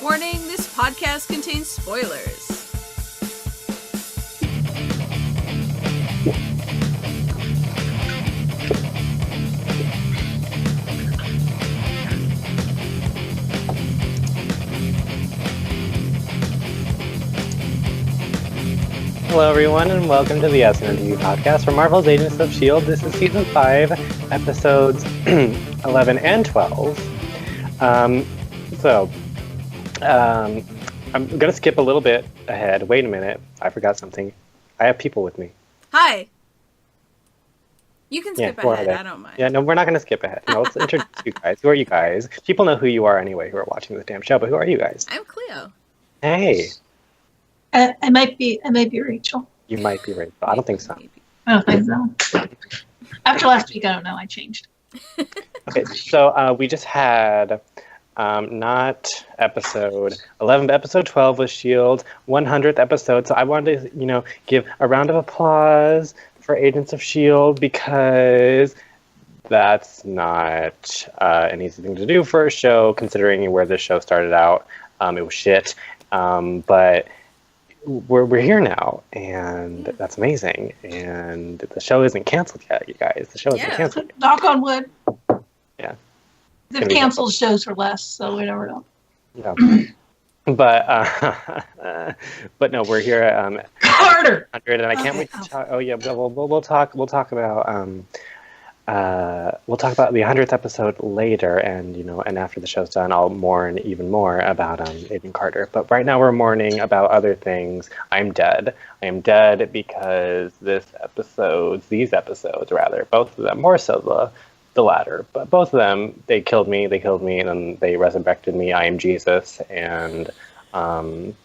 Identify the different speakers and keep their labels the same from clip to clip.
Speaker 1: Warning, this podcast contains spoilers.
Speaker 2: Hello everyone, and welcome to the SNMTV podcast for Marvel's Agents of S.H.I.E.L.D. This is Season 5, Episodes 11 and 12. I'm going to skip a little bit ahead. Wait a minute, I forgot something. I have people with me.
Speaker 1: Hi! You can skip
Speaker 2: who are
Speaker 1: ahead,
Speaker 2: they?
Speaker 1: I don't mind.
Speaker 2: Yeah, no, we're not going to skip ahead. No, let's introduce you guys. Who are you guys? People know who you are anyway who are watching this damn show, but who are you guys?
Speaker 1: I'm Cleo.
Speaker 2: Hey!
Speaker 3: I might be Rachel.
Speaker 2: You might be Rachel. I don't think so.
Speaker 1: Maybe.
Speaker 3: I don't think so. After last week, I don't know. I changed.
Speaker 2: Okay, so we just had not episode 11, but episode 12 was S.H.I.E.L.D., 100th episode. So I wanted to, give a round of applause for Agents of S.H.I.E.L.D. because that's not an easy thing to do for a show, considering where this show started out. It was shit, but we're here now, and that's amazing. And the show isn't canceled yet, you guys. The show isn't canceled yet.
Speaker 3: Knock on wood.
Speaker 2: Yeah.
Speaker 3: They've canceled shows for less, so we never know.
Speaker 2: Yeah. But no, we're here at
Speaker 3: Harder.
Speaker 2: 100, and I can't wait to talk. Oh yeah, we'll talk about we'll talk about the 100th episode later, and and after the show's done, I'll mourn even more about Agent Carter. But right now, we're mourning about other things. I'm dead. I am dead because these episodes, both of them, more so the latter, but both of them, they killed me, and then they resurrected me. I am Jesus, and
Speaker 1: I'm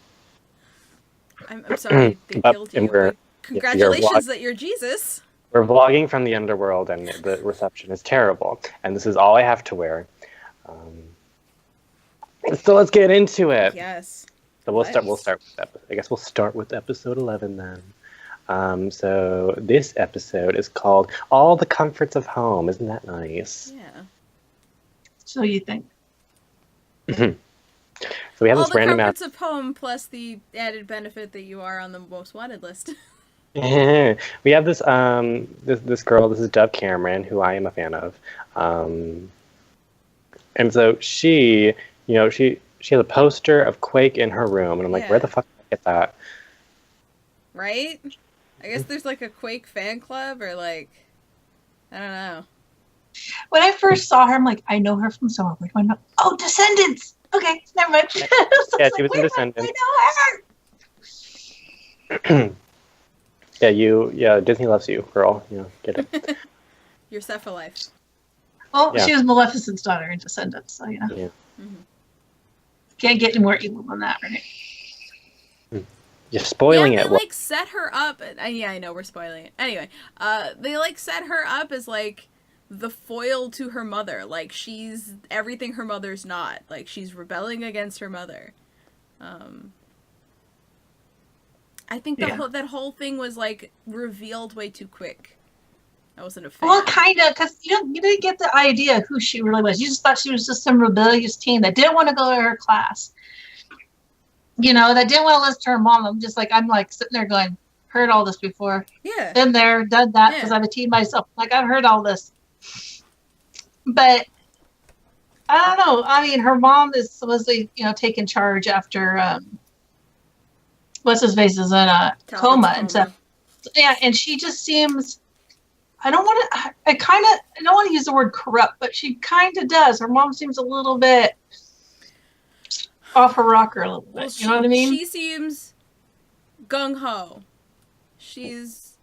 Speaker 1: sorry they killed you. But congratulations that you're Jesus.
Speaker 2: We're vlogging from the underworld, and the reception is terrible. And this is all I have to wear. So let's get into it.
Speaker 1: Yes.
Speaker 2: So we'll start. I guess we'll start with episode 11 then. So this episode is called "All the Comforts of Home." Isn't that nice?
Speaker 1: Yeah.
Speaker 3: So you think?
Speaker 2: So we have
Speaker 1: all
Speaker 2: this
Speaker 1: the
Speaker 2: random
Speaker 1: comforts of home, plus the added benefit that you are on the most wanted list.
Speaker 2: We have this this girl. This is Dove Cameron, who I am a fan of, and so she has a poster of Quake in her room, and I'm like, where the fuck did I get that?
Speaker 1: Right? I guess there's like a Quake fan club, or like, I don't know.
Speaker 3: When I first saw her, I'm like, I know her from somewhere. Where do I know? Oh, Descendants. Okay, never mind.
Speaker 2: Yeah, she was in Descendants.
Speaker 3: I know her.
Speaker 2: Yeah, Disney loves you, girl. Get it.
Speaker 1: You're set for life.
Speaker 3: Well,
Speaker 2: Yeah.
Speaker 3: she was Maleficent's daughter in Descendants, so
Speaker 2: Yeah.
Speaker 1: Mm-hmm.
Speaker 3: Can't get any more evil than that, right?
Speaker 2: You're spoiling
Speaker 1: They
Speaker 2: it.
Speaker 1: like set her up. Yeah, I know we're spoiling it. Anyway, they like set her up as like the foil to her mother. Like she's everything her mother's not. Like she's rebelling against her mother. I think that whole thing was like revealed way too quick. I wasn't a fan.
Speaker 3: Well, kind of, because you didn't get the idea of who she really was. You just thought she was just some rebellious teen that didn't want to go to her class. That didn't want to listen to her mom. I'm sitting there going, heard all this before.
Speaker 1: Yeah.
Speaker 3: Been there, done that, because I'm a teen myself. Like, I've heard all this. But, I don't know. I mean, her mom is supposedly, taking charge after, what's his face is in a coma and stuff. Yeah, and she just seems, I don't want to use the word corrupt, but she kind of does. Her mom seems a little bit off her rocker a little bit.
Speaker 1: Well,
Speaker 3: you know what I mean?
Speaker 1: She seems gung-ho. She's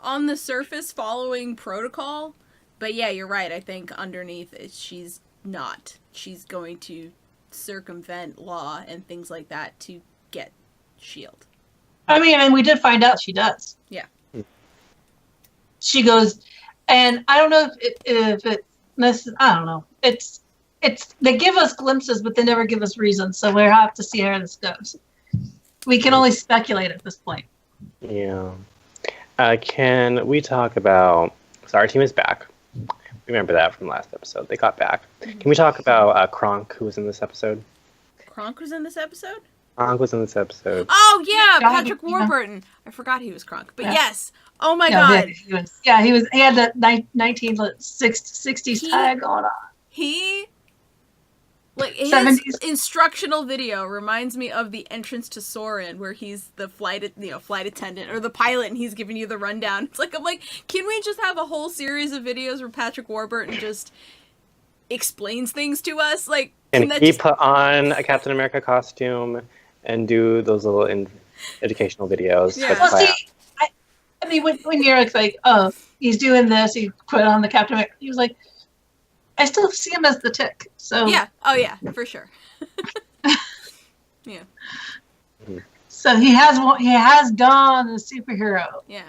Speaker 1: on the surface following protocol, but yeah, you're right. I think underneath she's not. She's going to circumvent law and things like that to get S.H.I.E.L.D.
Speaker 3: I mean, we did find out she does.
Speaker 1: Yeah.
Speaker 3: She goes, and I don't know if I don't know. It's they give us glimpses, but they never give us reasons. So we have to see how this goes. We can only speculate at this point.
Speaker 2: Yeah. Can we talk about? So our team is back. Remember that from last episode. They got back. Can we talk about Kronk, who was in this episode?
Speaker 1: Kronk was in this episode?
Speaker 2: Kronk was in this episode.
Speaker 1: Oh yeah,
Speaker 3: Yeah,
Speaker 1: Patrick
Speaker 3: yeah.
Speaker 1: Warburton. I forgot he was Kronk, but
Speaker 3: Yeah.
Speaker 1: yes. Oh my
Speaker 3: Yeah,
Speaker 1: god,
Speaker 3: he had that 1960s
Speaker 1: He-
Speaker 3: tag going on.
Speaker 1: he like his
Speaker 3: 70s.
Speaker 1: instructional video reminds me of the entrance to Soren, where he's the flight attendant or the pilot, and he's giving you the rundown. It's like I'm like, can we just have a whole series of videos where Patrick Warburton just explains things to us? Like, can
Speaker 2: And
Speaker 1: that
Speaker 2: he
Speaker 1: just
Speaker 2: put on a Captain America costume and do those little educational videos.
Speaker 1: Yeah.
Speaker 2: for the
Speaker 3: Well,
Speaker 2: class.
Speaker 3: see, I mean, when you're like, oh, he's doing this, he put on the Captain America, he was like, I still see him as the Tick. So
Speaker 1: yeah, oh yeah, for sure. Yeah,
Speaker 3: So he has done the superhero.
Speaker 1: yeah.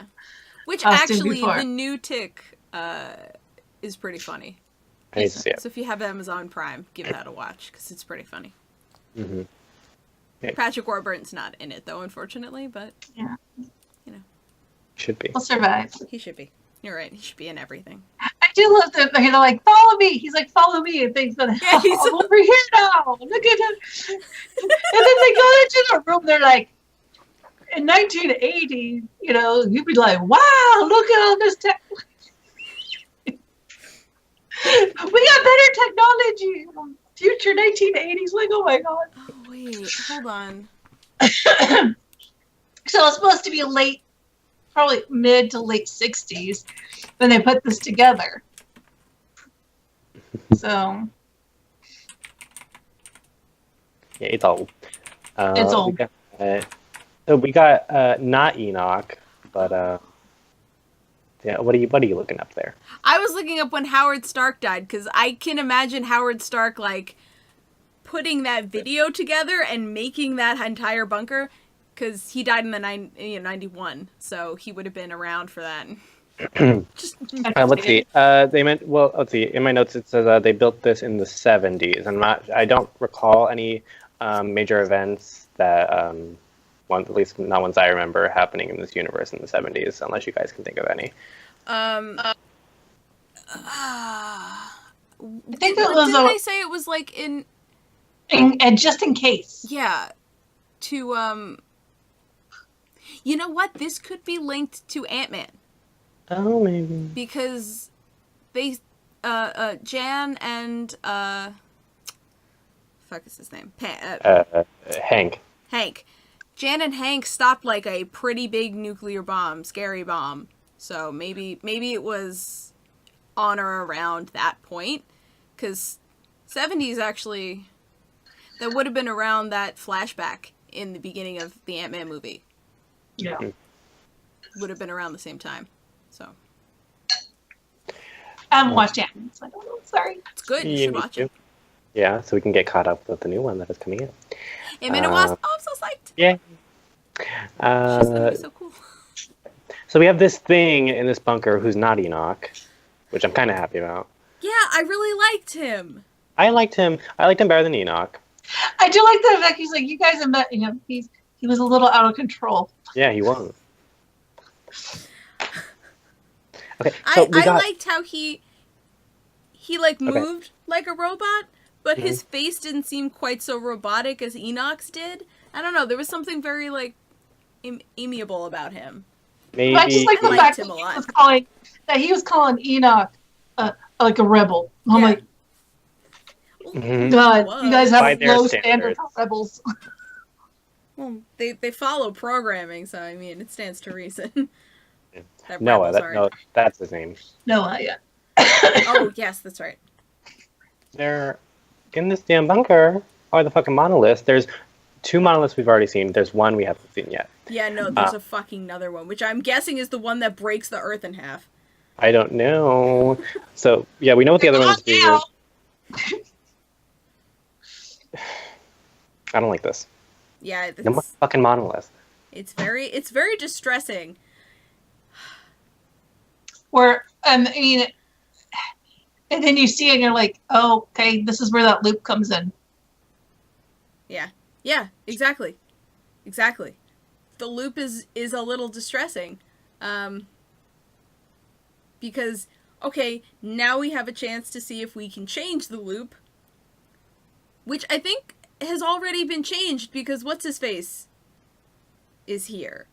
Speaker 1: Which
Speaker 3: Costume
Speaker 1: actually,
Speaker 3: before.
Speaker 1: the new Tick is pretty funny.
Speaker 2: I need to see it.
Speaker 1: So if you have Amazon Prime, give that a watch because it's pretty funny.
Speaker 2: Hmm.
Speaker 1: Patrick Warburton's not in it though, unfortunately, but
Speaker 2: Should be.
Speaker 3: He'll survive.
Speaker 1: he should be. You're right. He should be in everything.
Speaker 3: I do love that they're like, follow me. He's like, follow me, and things like,
Speaker 1: Yeah, he's-
Speaker 3: I'm over here now. Look at him. And then they go into the room. They're like, in 1980, you'd be like, wow, look at all this tech. We got better technology. Future 1980s. Like, oh my god.
Speaker 1: Oh wait, hold on.
Speaker 3: So it's supposed to be probably mid to late 60s when they put this together. So
Speaker 2: Yeah, it's old.
Speaker 3: It's old.
Speaker 2: We got not Enoch, but yeah. What are you looking up there?
Speaker 1: I was looking up when Howard Stark died because I can imagine Howard Stark like putting that video together and making that entire bunker because he died in the 91, so he would have been around for that. Just
Speaker 2: Let's see. They meant. Well, let's see. In my notes, it says they built this in the 70s. I don't recall any major events that at least not ones I remember happening in this universe in the 70s, unless you guys can think of any.
Speaker 3: I think it was
Speaker 1: didn't they say it was like in
Speaker 3: and just in case.
Speaker 1: yeah to you know what, this could be linked to Ant-Man
Speaker 2: Oh, maybe.
Speaker 1: because they Jan and fuck is his name
Speaker 2: Hank.
Speaker 1: Hank. Jan and Hank stopped like a pretty big nuclear bomb, scary bomb. So maybe it was on or around that point, because 70s actually, that would have been around that flashback in the beginning of the Ant-Man movie.
Speaker 3: Yeah.
Speaker 1: Would have been around the same time. So
Speaker 3: I haven't watched it, so I don't know. Sorry.
Speaker 1: it's good. You
Speaker 2: You
Speaker 1: should
Speaker 2: need
Speaker 1: watch
Speaker 2: to.
Speaker 1: it.
Speaker 2: Yeah, so we can get caught up with the new one that is coming in.
Speaker 1: Ant-Man Wasp. Oh, I'm so psyched.
Speaker 2: Yeah.
Speaker 1: She's gonna be so cool.
Speaker 2: So we have this thing in this bunker who's not Enoch, which I'm kind of happy about.
Speaker 1: Yeah, I really liked him.
Speaker 2: I liked him better than Enoch.
Speaker 3: I do like the fact he's like, you guys have met him. He was a little out of control.
Speaker 2: Yeah, he won. Okay, so
Speaker 1: I
Speaker 2: we got.
Speaker 1: liked how he like moved like a robot, but his face didn't seem quite so robotic as Enoch's did. I don't know. There was something very like amiable about him.
Speaker 2: Maybe.
Speaker 3: But I just like the
Speaker 1: liked
Speaker 3: fact
Speaker 1: him
Speaker 3: that
Speaker 1: a lot.
Speaker 3: he was calling Enoch like a rebel. I'm
Speaker 1: Yeah.
Speaker 3: like,
Speaker 2: Mhm.
Speaker 3: God,
Speaker 1: Whoa.
Speaker 3: you guys
Speaker 2: By
Speaker 3: have
Speaker 2: their
Speaker 3: low standard
Speaker 2: standards.
Speaker 3: for rebels.
Speaker 1: Well, they follow programming, so I mean, it stands to reason. That
Speaker 2: Noah,
Speaker 1: rebels aren't.
Speaker 2: no, that's his name.
Speaker 3: No, yeah.
Speaker 1: Oh yes, that's right.
Speaker 2: They're in this damn bunker are the fucking monoliths. There's 2 monoliths we've already seen. There's one we haven't seen yet.
Speaker 1: Yeah, no, there's a fucking another one, which I'm guessing is the one that breaks the Earth in half.
Speaker 2: I don't know. So yeah, we know what the other ones do.
Speaker 3: Now,
Speaker 2: I don't like this.
Speaker 1: Yeah,
Speaker 2: No more fucking monoliths.
Speaker 1: it's very distressing.
Speaker 3: where I mean, and then you see it and you're like, oh, okay, this is where that loop comes in.
Speaker 1: Yeah, exactly. The loop is a little distressing. Because, okay, now we have a chance to see if we can change the loop. Which I think has already been changed because what's his face is here,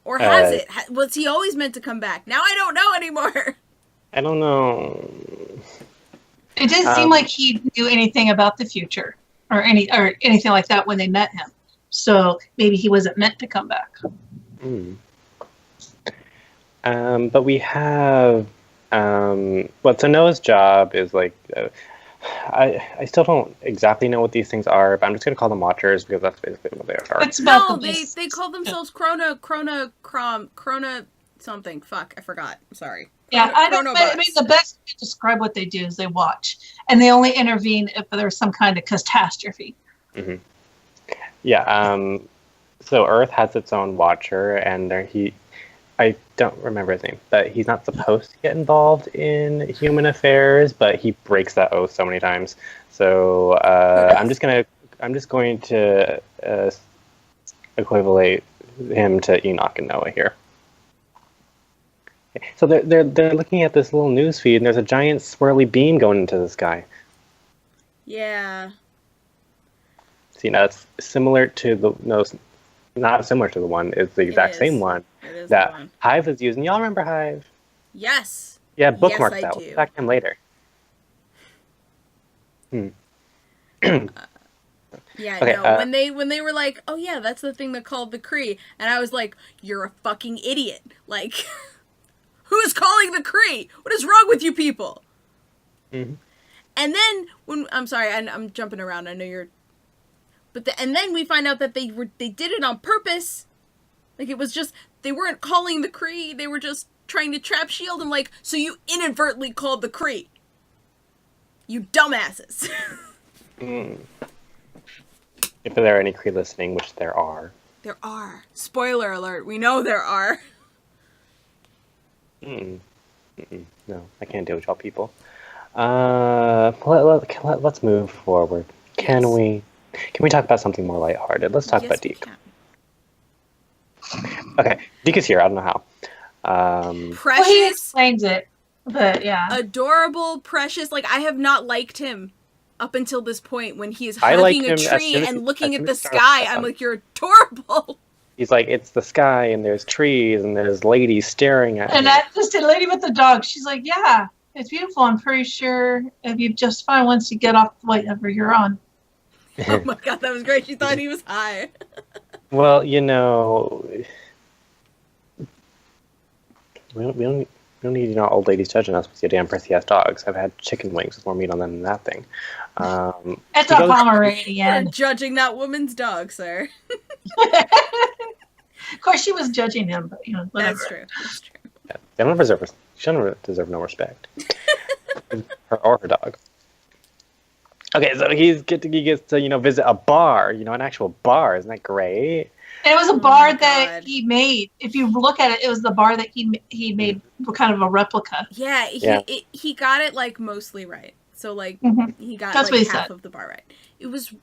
Speaker 1: or has it? Was he always meant to come back? Now I don't know anymore.
Speaker 2: I don't know.
Speaker 3: It didn't seem like he knew anything about the future or anything like that when they met him. So maybe he wasn't meant to come back.
Speaker 2: But we have so Noah's job is like I still don't exactly know what these things are, but I'm just gonna call them Watchers because that's basically what they are.
Speaker 3: It's about
Speaker 1: No, they call themselves Krona something. Fuck, I forgot. I'm sorry.
Speaker 3: Yeah, I mean, the best way to describe what they do is they watch, and they only intervene if there's some kind of catastrophe.
Speaker 2: Mm-hmm. Yeah. So Earth has its own Watcher, and I don't remember his name, but he's not supposed to get involved in human affairs, but he breaks that oath so many times. So I'm just going to equivalate him to Enoch and Noah here. So they're looking at this little news feed, and there's a giant swirly beam going into the sky.
Speaker 1: Yeah.
Speaker 2: See, now it's similar to not similar to the one. It's the exact same one that Hive was using. Y'all remember Hive?
Speaker 1: Yes.
Speaker 2: Yeah, bookmark
Speaker 1: yes,
Speaker 2: that.
Speaker 1: I do.
Speaker 2: We'll back him later.
Speaker 1: Yeah,
Speaker 2: okay,
Speaker 1: no. When they were like, "Oh yeah, that's the thing that called the Kree," and I was like, "You're a fucking idiot!" Like, who is calling the Kree? What is wrong with you people?
Speaker 2: Mm-hmm.
Speaker 1: And then I'm sorry, I'm jumping around. I know you're, and then we find out that they did it on purpose. Like it was just they weren't calling the Kree. They were just trying to trap Shield. And like, so you inadvertently called the Kree. You dumbasses.
Speaker 2: If there are any Kree listening, which there are.
Speaker 1: There are. Spoiler alert. We know there are.
Speaker 2: No, I can't deal with y'all people. Let's move forward. Can we talk about something more lighthearted? Let's talk about Deke. Okay, Deke is here. I don't know how.
Speaker 1: Precious.
Speaker 3: Well, he explains it, but yeah.
Speaker 1: Adorable, precious. Like, I have not liked him up until this point when he is hugging a tree and looking at the sky. I'm like, you're adorable.
Speaker 2: He's like, it's the sky, and there's trees, and there's ladies staring at him.
Speaker 3: And that just a lady with the dog. She's like, yeah, it's beautiful. I'm pretty sure it'll be just fine once you get off whatever you're on.
Speaker 1: Oh my god, that was great. She thought he was high.
Speaker 2: Well, we don't need old ladies judging us with your damn prissy ass dogs. I've had chicken wings with more meat on them than that thing.
Speaker 3: It's a Pomeranian.
Speaker 1: You're judging that woman's dog, sir.
Speaker 3: Of course, she was judging him, but whatever.
Speaker 1: That's true.
Speaker 2: Yeah, they don't she doesn't deserve no respect. Her or her dog. Okay, so he gets to visit a bar, an actual bar. Isn't that great?
Speaker 3: And it was a bar that he made. If you look at it, it was the bar that he made kind of a replica.
Speaker 1: Yeah, he got it like mostly right. So like he got
Speaker 3: That's
Speaker 1: like half of the bar right.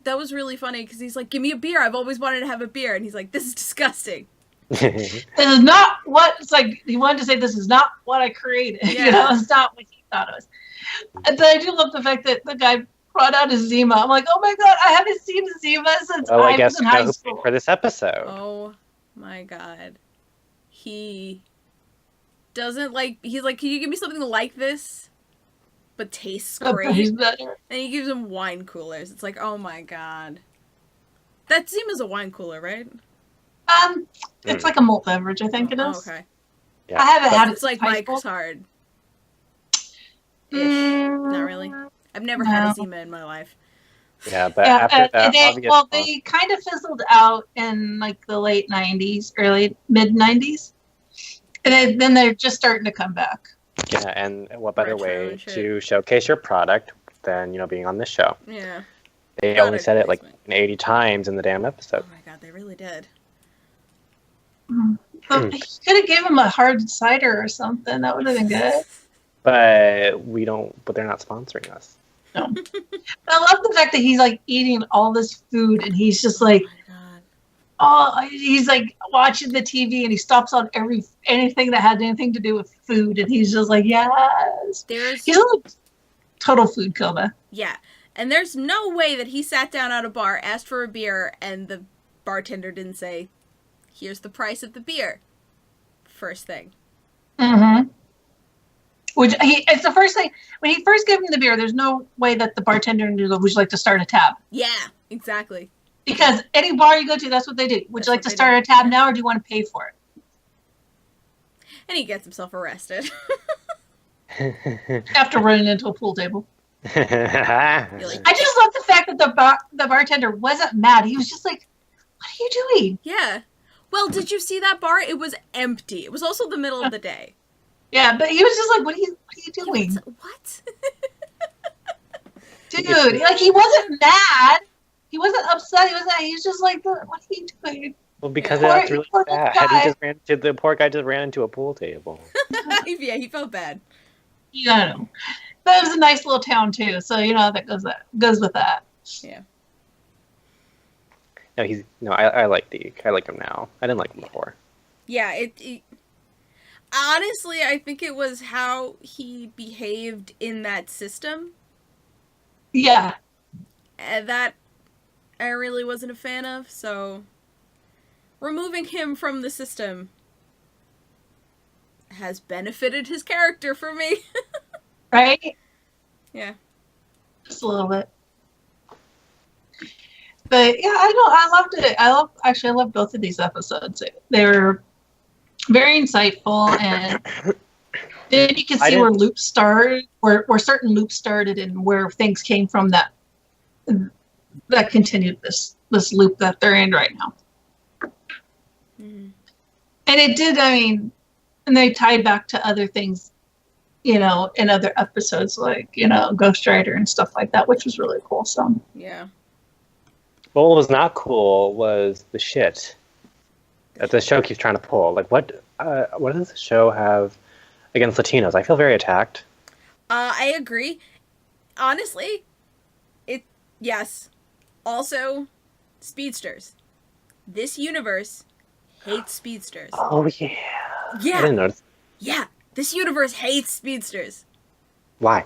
Speaker 1: That was really funny because he's like, "Give me a beer. I've always wanted to have a beer," and he's like, "This is disgusting."
Speaker 3: This is not what it's like. He wanted to say, "This is not what I created."
Speaker 1: Yeah.
Speaker 3: It's not what he thought it was. But I do love the fact that the guy brought out his Zima. I'm like, oh my god, I haven't seen a Zima since I was in high school.
Speaker 2: For this episode.
Speaker 1: Oh my god. He doesn't like. He's like, "Can you give me something like this, but tastes great?"
Speaker 3: He's better.
Speaker 1: And he gives him wine coolers. It's like, oh my god. That Zima's a wine cooler, right?
Speaker 3: It's like a malt beverage, I think it is.
Speaker 1: Oh, okay.
Speaker 2: Yeah.
Speaker 3: I haven't had it.
Speaker 1: It's like
Speaker 3: Mike's
Speaker 1: Mike's Hard. Not really. I've never had a Zima in my life.
Speaker 2: Yeah, but after that,
Speaker 3: they kind of fizzled out in like the late 90s, early mid 90s, and then they're just starting to come back.
Speaker 2: Yeah, and what better
Speaker 1: Retro
Speaker 2: way
Speaker 1: and shit.
Speaker 2: to showcase your product than being on this show?
Speaker 1: Yeah.
Speaker 2: They
Speaker 1: Product
Speaker 2: only said it like
Speaker 1: placement.
Speaker 2: 80 times in the damn episode.
Speaker 1: Oh my god, they really did.
Speaker 3: But he could have given him a hard cider or something. That would have been good.
Speaker 2: But they're not sponsoring us.
Speaker 3: No. I love the fact that he's like eating all this food and he's just like,
Speaker 1: Oh my god.
Speaker 3: he's like watching the TV and he stops on anything that had anything to do with food and he's just like, yes.
Speaker 1: There's
Speaker 3: He's a total food coma.
Speaker 1: Yeah. And there's no way that he sat down at a bar, asked for a beer, and the bartender didn't say, here's the price of the beer. First thing.
Speaker 3: Mm-hmm. It's the first thing. When he first gave me the beer, there's no way that the bartender knew, would you like to start a tab?
Speaker 1: Yeah, exactly.
Speaker 3: Because any bar you go to, that's what they do. Would you like to start a tab now, or do you want to pay for it?
Speaker 1: And he gets himself arrested.
Speaker 3: After running into a pool table.
Speaker 1: You're like,
Speaker 3: I just love the fact that the bartender wasn't mad. He was just like, what are you doing?
Speaker 1: yeah. Well, did you see that bar? It was empty. It was also the middle of the day.
Speaker 3: Yeah, but he was just like, what are you doing?
Speaker 1: What?
Speaker 3: Dude, like, he wasn't mad. He wasn't upset. He was just like, what are you doing?
Speaker 2: Well, because that's really bad. The poor guy just ran into a pool table.
Speaker 1: Yeah, he felt bad.
Speaker 3: Yeah, but it was a nice little town too, so that goes with that.
Speaker 1: Yeah.
Speaker 2: No, I like Deke. I like him now. I didn't like him before.
Speaker 1: Yeah, it honestly, I think it was how he behaved in that system.
Speaker 3: Yeah.
Speaker 1: That I really wasn't a fan of, so removing him from the system has benefited his character for me.
Speaker 3: Right?
Speaker 1: Yeah.
Speaker 3: Just a little bit. But yeah, I loved it. I loved both of these episodes. They were very insightful, and then you can see where loops started, where certain loops started, and where things came from that continued this loop that they're in right now.
Speaker 1: Mm-hmm.
Speaker 3: And it did, and they tied back to other things, in other episodes, like, Ghost Rider and stuff like that, which was really cool. So
Speaker 1: yeah.
Speaker 2: But what was not cool was the shit that the show keeps trying to pull. Like, what does the show have against Latinos? I feel very attacked.
Speaker 1: I agree. Honestly, yes. Also, speedsters. This universe hates speedsters.
Speaker 2: Oh, yeah.
Speaker 1: Yeah.
Speaker 2: I didn't notice.
Speaker 1: Yeah. This universe hates speedsters.
Speaker 2: Why?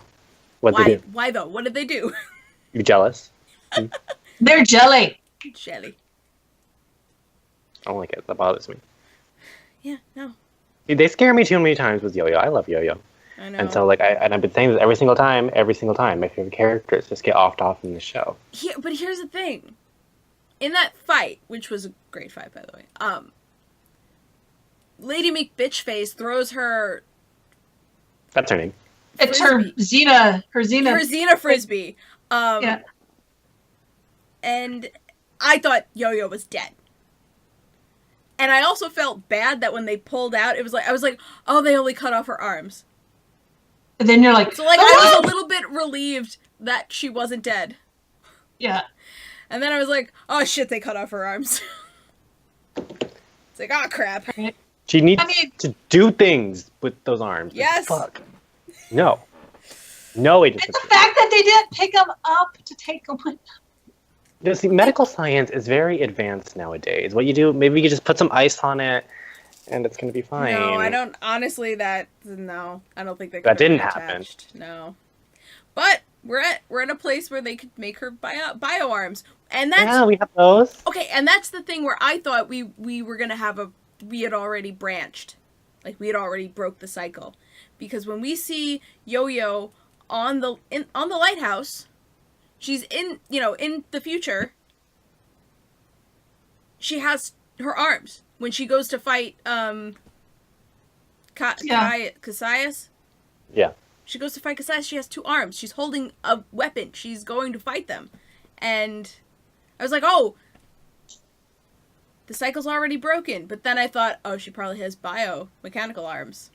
Speaker 2: What'd they do?
Speaker 1: Why though? What did they do?
Speaker 2: You jealous?
Speaker 3: they're jelly.
Speaker 1: Jelly.
Speaker 2: I don't like it. That bothers me.
Speaker 1: Yeah, no.
Speaker 2: They scare me too many times with Yo-Yo. I love Yo-Yo.
Speaker 1: I know.
Speaker 2: And so, I've been saying this every single time. My favorite characters just get offed in the show.
Speaker 1: But here's the thing. In that fight, which was a great fight, by the way, Lady McBitchface throws her...
Speaker 2: That's her name.
Speaker 3: It's her Xena. Her
Speaker 1: Xena Frisbee.
Speaker 3: Yeah.
Speaker 1: And I thought Yo-Yo was dead. And I also felt bad that when they pulled out, I was like, oh, they only cut off her arms.
Speaker 3: And then you're like...
Speaker 1: So, I was a little bit relieved that she wasn't dead.
Speaker 3: Yeah.
Speaker 1: And then I was like, oh, shit, they cut off her arms. It's like, oh, crap.
Speaker 2: She needs to do things with those arms.
Speaker 1: Yes.
Speaker 2: Fuck. No. No,
Speaker 3: it's the fact that they didn't pick them up to take them with them.
Speaker 2: See, medical science is very advanced nowadays. What you do, maybe you just put some ice on it, and it's going to be fine.
Speaker 1: No, I don't. Honestly, no, I don't think
Speaker 2: that didn't happen.
Speaker 1: No, but we're at a place where they could make her bio arms, and that's
Speaker 2: we have those.
Speaker 1: Okay, and that's the thing where I thought we were gonna have we had already branched, like we had already broke the cycle, because when we see Yo-Yo on the lighthouse. She's in the future. She has her arms when she goes to fight Cassius.
Speaker 2: Yeah.
Speaker 1: She goes to fight Cassius. She has two arms. She's holding a weapon. She's going to fight them. And I was like, oh, the cycle's already broken. But then I thought, oh, she probably has biomechanical arms.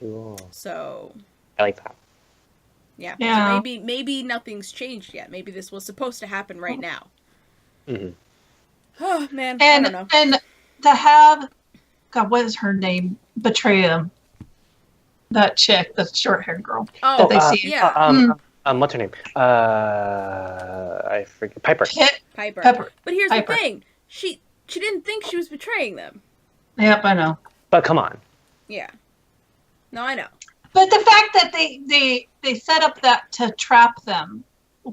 Speaker 2: Cool.
Speaker 1: So.
Speaker 2: I like that.
Speaker 1: Yeah.
Speaker 3: Yeah.
Speaker 1: So maybe nothing's changed yet. Maybe this was supposed to happen right now.
Speaker 2: Mm-hmm.
Speaker 1: Oh man,
Speaker 3: and
Speaker 1: I don't know.
Speaker 3: And to have, God, what is her name? Betray him. That chick, the short-haired girl that they see.
Speaker 1: Yeah.
Speaker 2: What's her name? I forget. Piper.
Speaker 1: Piper. But here's the thing: she didn't think she was betraying them.
Speaker 3: Yep, I know.
Speaker 2: But come on.
Speaker 1: Yeah. No, I know.
Speaker 3: But the fact that they set up that to trap them,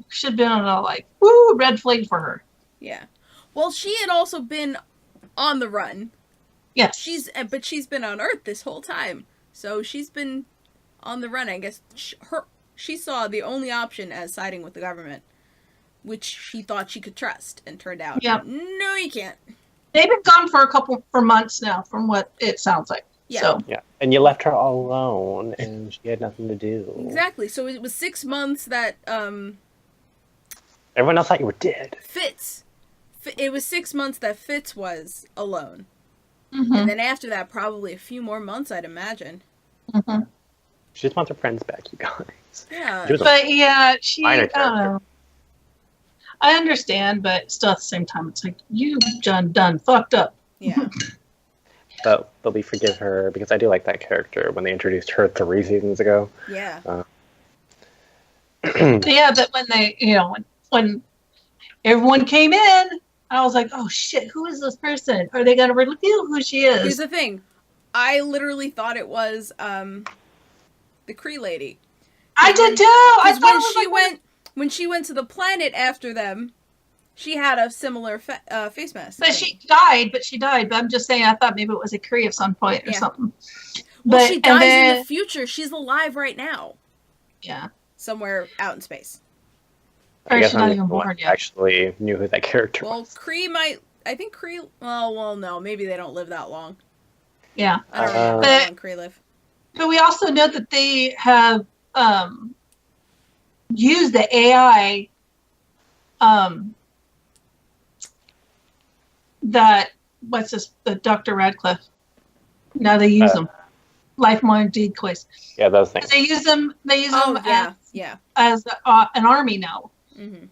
Speaker 3: should have been a like, woo, red flag for her.
Speaker 1: Yeah. Well, she had also been on the run.
Speaker 3: Yes.
Speaker 1: But she's been on Earth this whole time. So she's been on the run. I guess she saw the only option as siding with the government, which she thought she could trust, and turned out, no, you can't.
Speaker 3: They've been gone for months now, from what it sounds like.
Speaker 1: Yeah.
Speaker 3: So.
Speaker 2: Yeah, and you left her all alone, and she had nothing to do.
Speaker 1: Exactly. So it was 6 months that
Speaker 2: everyone else thought you were dead.
Speaker 1: It was 6 months that Fitz was alone.
Speaker 3: Mm-hmm.
Speaker 1: And then after that, probably a few more months, I'd imagine.
Speaker 3: Mm-hmm.
Speaker 2: She just wants her friends back, you guys.
Speaker 1: Yeah.
Speaker 3: But yeah, she, I
Speaker 2: minor
Speaker 3: don't know. I understand, but still at the same time, it's like, you done fucked up.
Speaker 1: Yeah.
Speaker 2: But we forgive her, because I do like that character when they introduced her 3 seasons ago.
Speaker 1: Yeah.
Speaker 3: Yeah, but when they, when everyone came in, I was like, oh shit, who is this person? Are they going to reveal who she is?
Speaker 1: Here's the thing. I literally thought it was the Kree lady.
Speaker 3: I did too! I thought
Speaker 1: when she went to the planet after them, she had a similar face mask.
Speaker 3: But she died. But I'm just saying, I thought maybe it was a Kree at some point or something.
Speaker 1: Well, she dies in the future. She's alive right now.
Speaker 3: Yeah.
Speaker 1: Somewhere out in space.
Speaker 3: Or she's not even born yet.
Speaker 2: Actually knew who that character was.
Speaker 1: Well, Kree might... I think Kree... Well, no. Maybe they don't live that long.
Speaker 3: Yeah.
Speaker 1: I don't know how long Kree live.
Speaker 3: But we also know that they have used the AI the Dr. Radcliffe. Now they use them. Lifelong decoys.
Speaker 2: Yeah, those things.
Speaker 3: They use them as an army now.
Speaker 1: Mm-hmm.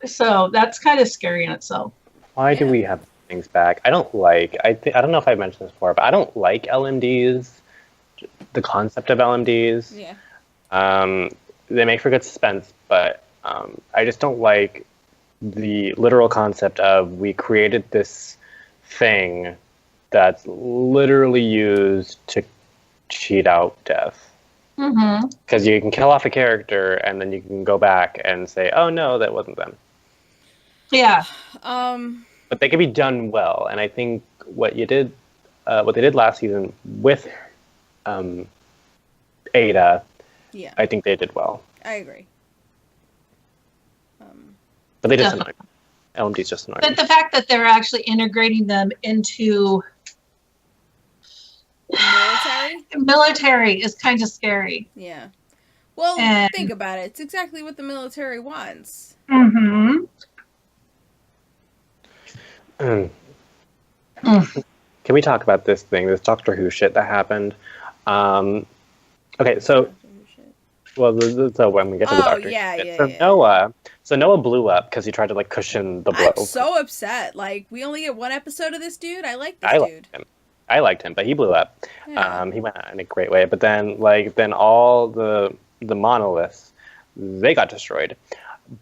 Speaker 3: So that's kind of scary in itself.
Speaker 2: Why do we have things back? I don't like... I don't know if I mentioned this before, but I don't like LMDs. The concept of LMDs.
Speaker 1: Yeah.
Speaker 2: They make for good suspense, but I just don't like the literal concept of we created this thing that's literally used to cheat out death. Because you can kill off a character and then you can go back and say, oh no, that wasn't them.
Speaker 3: Yeah.
Speaker 2: But they can be done well, and I think what they did last season with Ada,
Speaker 1: yeah,
Speaker 2: I think they did well.
Speaker 1: I agree.
Speaker 2: But they just annoy me. LMD's just annoying.
Speaker 3: But the fact that they're actually integrating them into military is kind of scary.
Speaker 1: Yeah. Well, think about it. It's exactly what the military wants.
Speaker 3: Mm-hmm.
Speaker 2: Can we talk about this Doctor Who shit that happened? Okay, so... Well, so when we get to the Doctor
Speaker 1: yeah.
Speaker 2: So Noah blew up because he tried to, cushion the blow.
Speaker 1: I'm so upset. We only get 1 episode of this dude. I like this dude.
Speaker 2: I liked him, but he blew up.
Speaker 1: Yeah.
Speaker 2: He went out in a great way. But then, then all the monoliths, they got destroyed.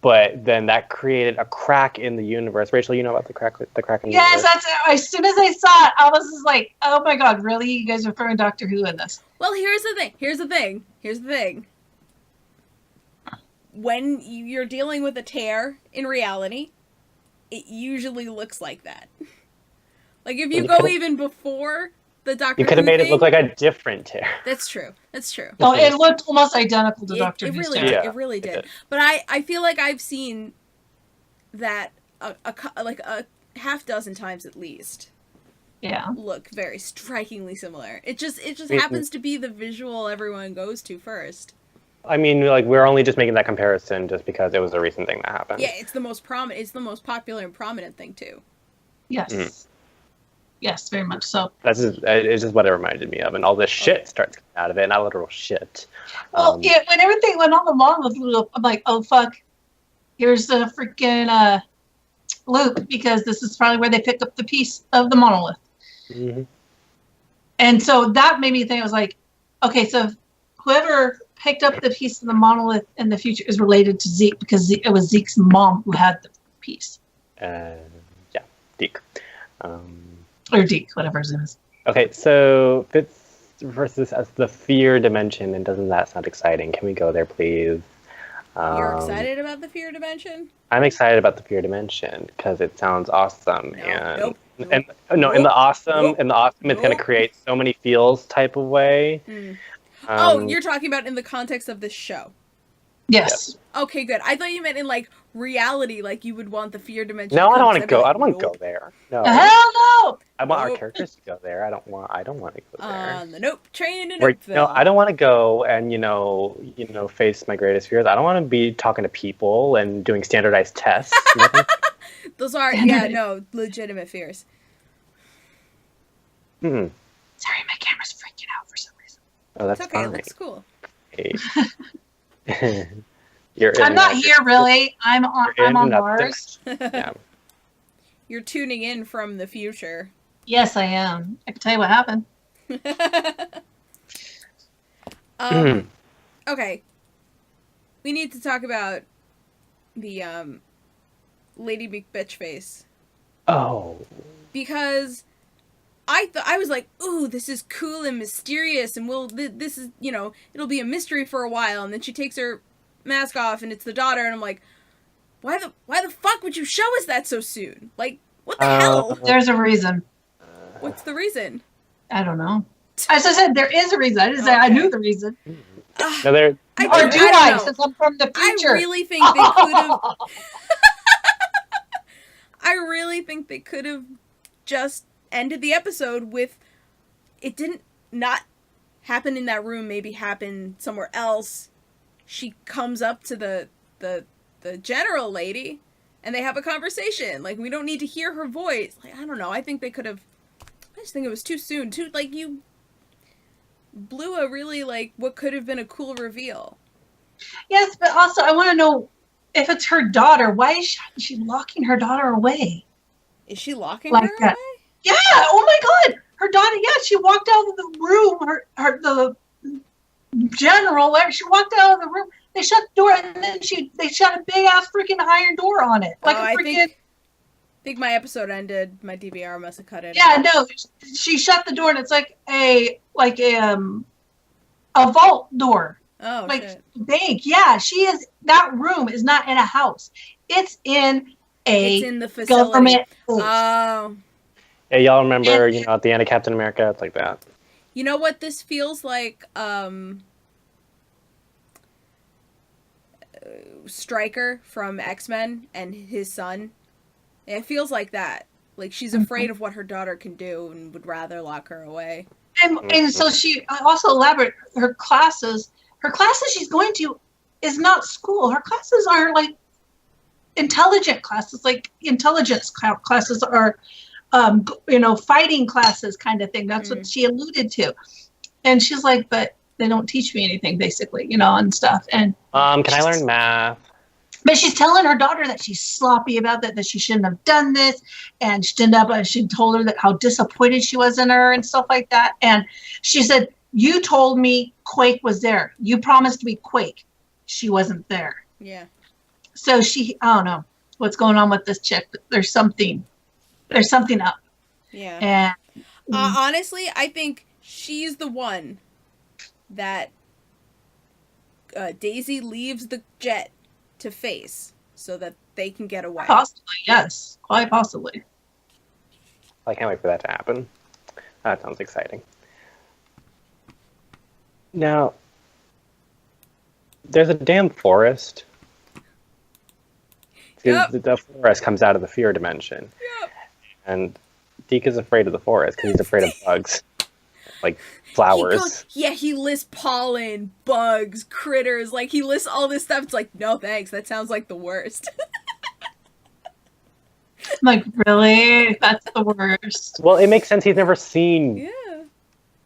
Speaker 2: But then that created a crack in the universe. Rachel, you know about the crack in the universe?
Speaker 3: Yes, that's it. As soon as I saw it, I was just like, oh my god, really? You guys are throwing Doctor Who in this?
Speaker 1: Well, here's the thing. When you're dealing with a tear in reality, it usually looks like that. If you go even before the Doctor Who
Speaker 2: you could have made it look like a different tear.
Speaker 1: That's true.
Speaker 3: Oh, it looked almost identical to Doctor Who.
Speaker 1: It really did. But I feel like I've seen that a half dozen times at least.
Speaker 3: Yeah.
Speaker 1: Look very strikingly similar. It just happens to be the visual everyone goes to first.
Speaker 2: I mean, we're only just making that comparison just because it was a recent thing that happened.
Speaker 1: Yeah, it's the most prominent. It's the most popular and prominent thing too.
Speaker 3: Yes. Yes, very much so.
Speaker 2: It's just what it reminded me of, and all this shit starts coming out of it, not literal shit.
Speaker 3: Well, when everything went on the monolith blew up, I'm like, oh fuck, here's the freaking loop, because this is probably where they picked up the piece of the monolith.
Speaker 2: Mm-hmm.
Speaker 3: And so that made me think, I was like, okay, so whoever picked up the piece of the monolith in the future is related to Zeke, because it was Zeke's mom who had the piece.
Speaker 2: Yeah, Deke.
Speaker 3: Or Deke, whatever his name is.
Speaker 2: Okay, so Fitz refers to this as the fear dimension, and doesn't that sound exciting? Can we go there, please?
Speaker 1: You're excited about the fear dimension?
Speaker 2: I'm excited about the fear dimension because it sounds awesome.
Speaker 1: No,
Speaker 2: and
Speaker 1: nope,
Speaker 2: and
Speaker 1: nope,
Speaker 2: no,
Speaker 1: nope,
Speaker 2: in the awesome,
Speaker 1: nope,
Speaker 2: in the awesome, it's gonna
Speaker 1: nope.
Speaker 2: create so many feels type of way.
Speaker 1: Oh, you're talking about in the context of this show.
Speaker 3: Yes.
Speaker 1: Okay, good. I thought you meant in like reality, like you would want the fear dimension.
Speaker 2: No,
Speaker 1: to
Speaker 2: I don't
Speaker 1: come,
Speaker 2: want
Speaker 1: 'cause
Speaker 2: to
Speaker 1: I'd be
Speaker 2: go.
Speaker 1: like,
Speaker 2: I don't want to go
Speaker 1: nope.
Speaker 2: there. No,
Speaker 3: Hell no!
Speaker 2: I want our
Speaker 1: Nope.
Speaker 2: characters to go there. I don't want to go there.
Speaker 1: On the nope train in
Speaker 2: Where,
Speaker 1: Nopeville.
Speaker 2: I don't want to go and face my greatest fears. I don't want to be talking to people and doing standardized tests.
Speaker 1: Those are legitimate fears.
Speaker 2: Hmm.
Speaker 3: Sorry, my camera's freaking out for some reason.
Speaker 2: Oh, that's
Speaker 1: It's okay.
Speaker 2: fine.
Speaker 1: It looks cool.
Speaker 3: I'm not here really. I'm on Mars.
Speaker 2: Yeah.
Speaker 1: You're tuning in from the future.
Speaker 3: Yes, I am. I can tell you what happened.
Speaker 1: Okay. We need to talk about the Lady McBitchface.
Speaker 2: Oh.
Speaker 1: Because I was like, ooh, this is cool and mysterious, and this is, it'll be a mystery for a while. And then she takes her mask off, and it's the daughter, and I'm like, why the fuck would you show us that so soon? Like, what the hell?
Speaker 3: There's a reason.
Speaker 1: What's the reason?
Speaker 3: I don't know. As I said, there is a reason. I didn't say I knew the reason.
Speaker 2: No, there.
Speaker 3: Or do I? Since I'm from the future.
Speaker 1: I really think they could have. I really think they could have just ended the episode with it didn't not happen in that room, maybe happen somewhere else. She comes up to the general lady and they have a conversation. Like, we don't need to hear her voice. Like, I don't know. I think they could have. I just think it was too soon. You blew a really, what could have been a cool reveal.
Speaker 3: Yes, but also I want to know if it's her daughter. Why is she locking her daughter away?
Speaker 1: Is she locking
Speaker 3: Like
Speaker 1: her
Speaker 3: that.
Speaker 1: away?
Speaker 3: Yeah. Oh my God. Her daughter. Yeah. She walked out of the room. The general. Whatever. She walked out of the room. They shut the door, and then they shut a big ass freaking iron door on it. Like a freaking.
Speaker 1: I think my episode ended. My DVR must have cut it.
Speaker 3: Yeah. No. She shut the door, and it's like a vault door.
Speaker 1: Oh,
Speaker 3: like
Speaker 1: shit.
Speaker 3: bank. Yeah, that room is not in a house. It's in
Speaker 1: It's in the facility.
Speaker 3: government place.
Speaker 1: Oh.
Speaker 2: Yeah, y'all remember, at the end of Captain America, it's like that.
Speaker 1: You know what this feels like? Stryker from X-Men and his son. It feels like that. Like, she's afraid of what her daughter can do and would rather lock her away.
Speaker 3: And so she also elaborate her classes she's going to is not school. Her classes are like intelligent classes, like intelligence classes are, fighting classes kind of thing. That's what she alluded to. And she's like, but they don't teach me anything basically, and stuff. And
Speaker 2: can I learn math?
Speaker 3: But she's telling her daughter that she's sloppy about that she shouldn't have done this. And she told her that how disappointed she was in her and stuff like that. And she said, you told me Quake was there. You promised me Quake. She wasn't there.
Speaker 1: Yeah.
Speaker 3: So I don't know what's going on with this chick, but there's something up.
Speaker 1: Yeah.
Speaker 3: And
Speaker 1: honestly, I think she's the one that Daisy leaves the jet to face so that they can get away.
Speaker 3: Possibly, yes. Quite possibly.
Speaker 2: I can't wait for that to happen. That sounds exciting. Now, there's a damn forest.
Speaker 1: Yep.
Speaker 2: The forest comes out of the fear dimension.
Speaker 1: Yep.
Speaker 2: And Deke is afraid of the forest because he's afraid of bugs. Like flowers.
Speaker 1: He lists pollen, bugs, critters. Like, he lists all this stuff. It's like, no thanks. That sounds like the worst.
Speaker 3: Like, really? That's the worst.
Speaker 2: Well, it makes sense. He's never seen
Speaker 1: Yeah.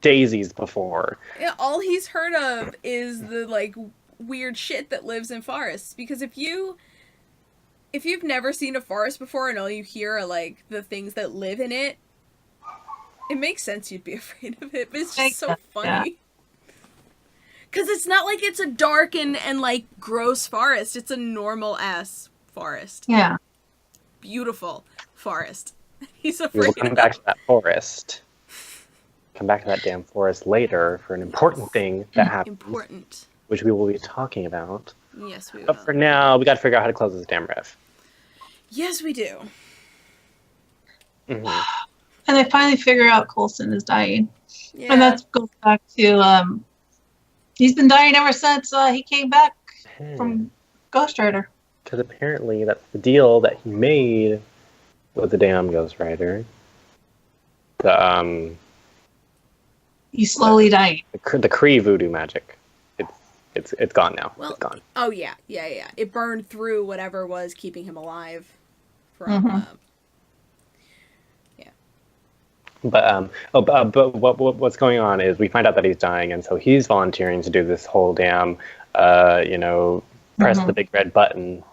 Speaker 2: daisies before.
Speaker 1: Yeah, all he's heard of is the, weird shit that lives in forests. Because if you've never seen a forest before and all you hear are, the things that live in it, it makes sense you'd be afraid of it, but it's just so funny. Because it's not like it's a dark and gross forest. It's a normal-ass forest.
Speaker 3: Yeah.
Speaker 1: Beautiful forest. He's
Speaker 2: We
Speaker 1: afraid
Speaker 2: will come
Speaker 1: of.
Speaker 2: back to that forest. Come back to that damn forest later for an important thing that happens,
Speaker 1: Important.
Speaker 2: which we will be talking about
Speaker 1: Yes, we will.
Speaker 2: But for now, we got to figure out how to close this damn riff.
Speaker 1: Yes, we do.
Speaker 2: Mm-hmm.
Speaker 3: And they finally figure out Coulson is dying.
Speaker 1: Yeah.
Speaker 3: And that goes back to he's been dying ever since he came back from Ghost Rider.
Speaker 2: Because apparently that's the deal that he made with the damn Ghost Rider.
Speaker 3: He's slowly dying.
Speaker 2: The Kree voodoo magic. It's gone now.
Speaker 1: Well,
Speaker 2: it's gone.
Speaker 1: Oh yeah. It burned through whatever was keeping him alive. From
Speaker 2: But what's going on is we find out that he's dying, and so he's volunteering to do this whole damn, press the big red button,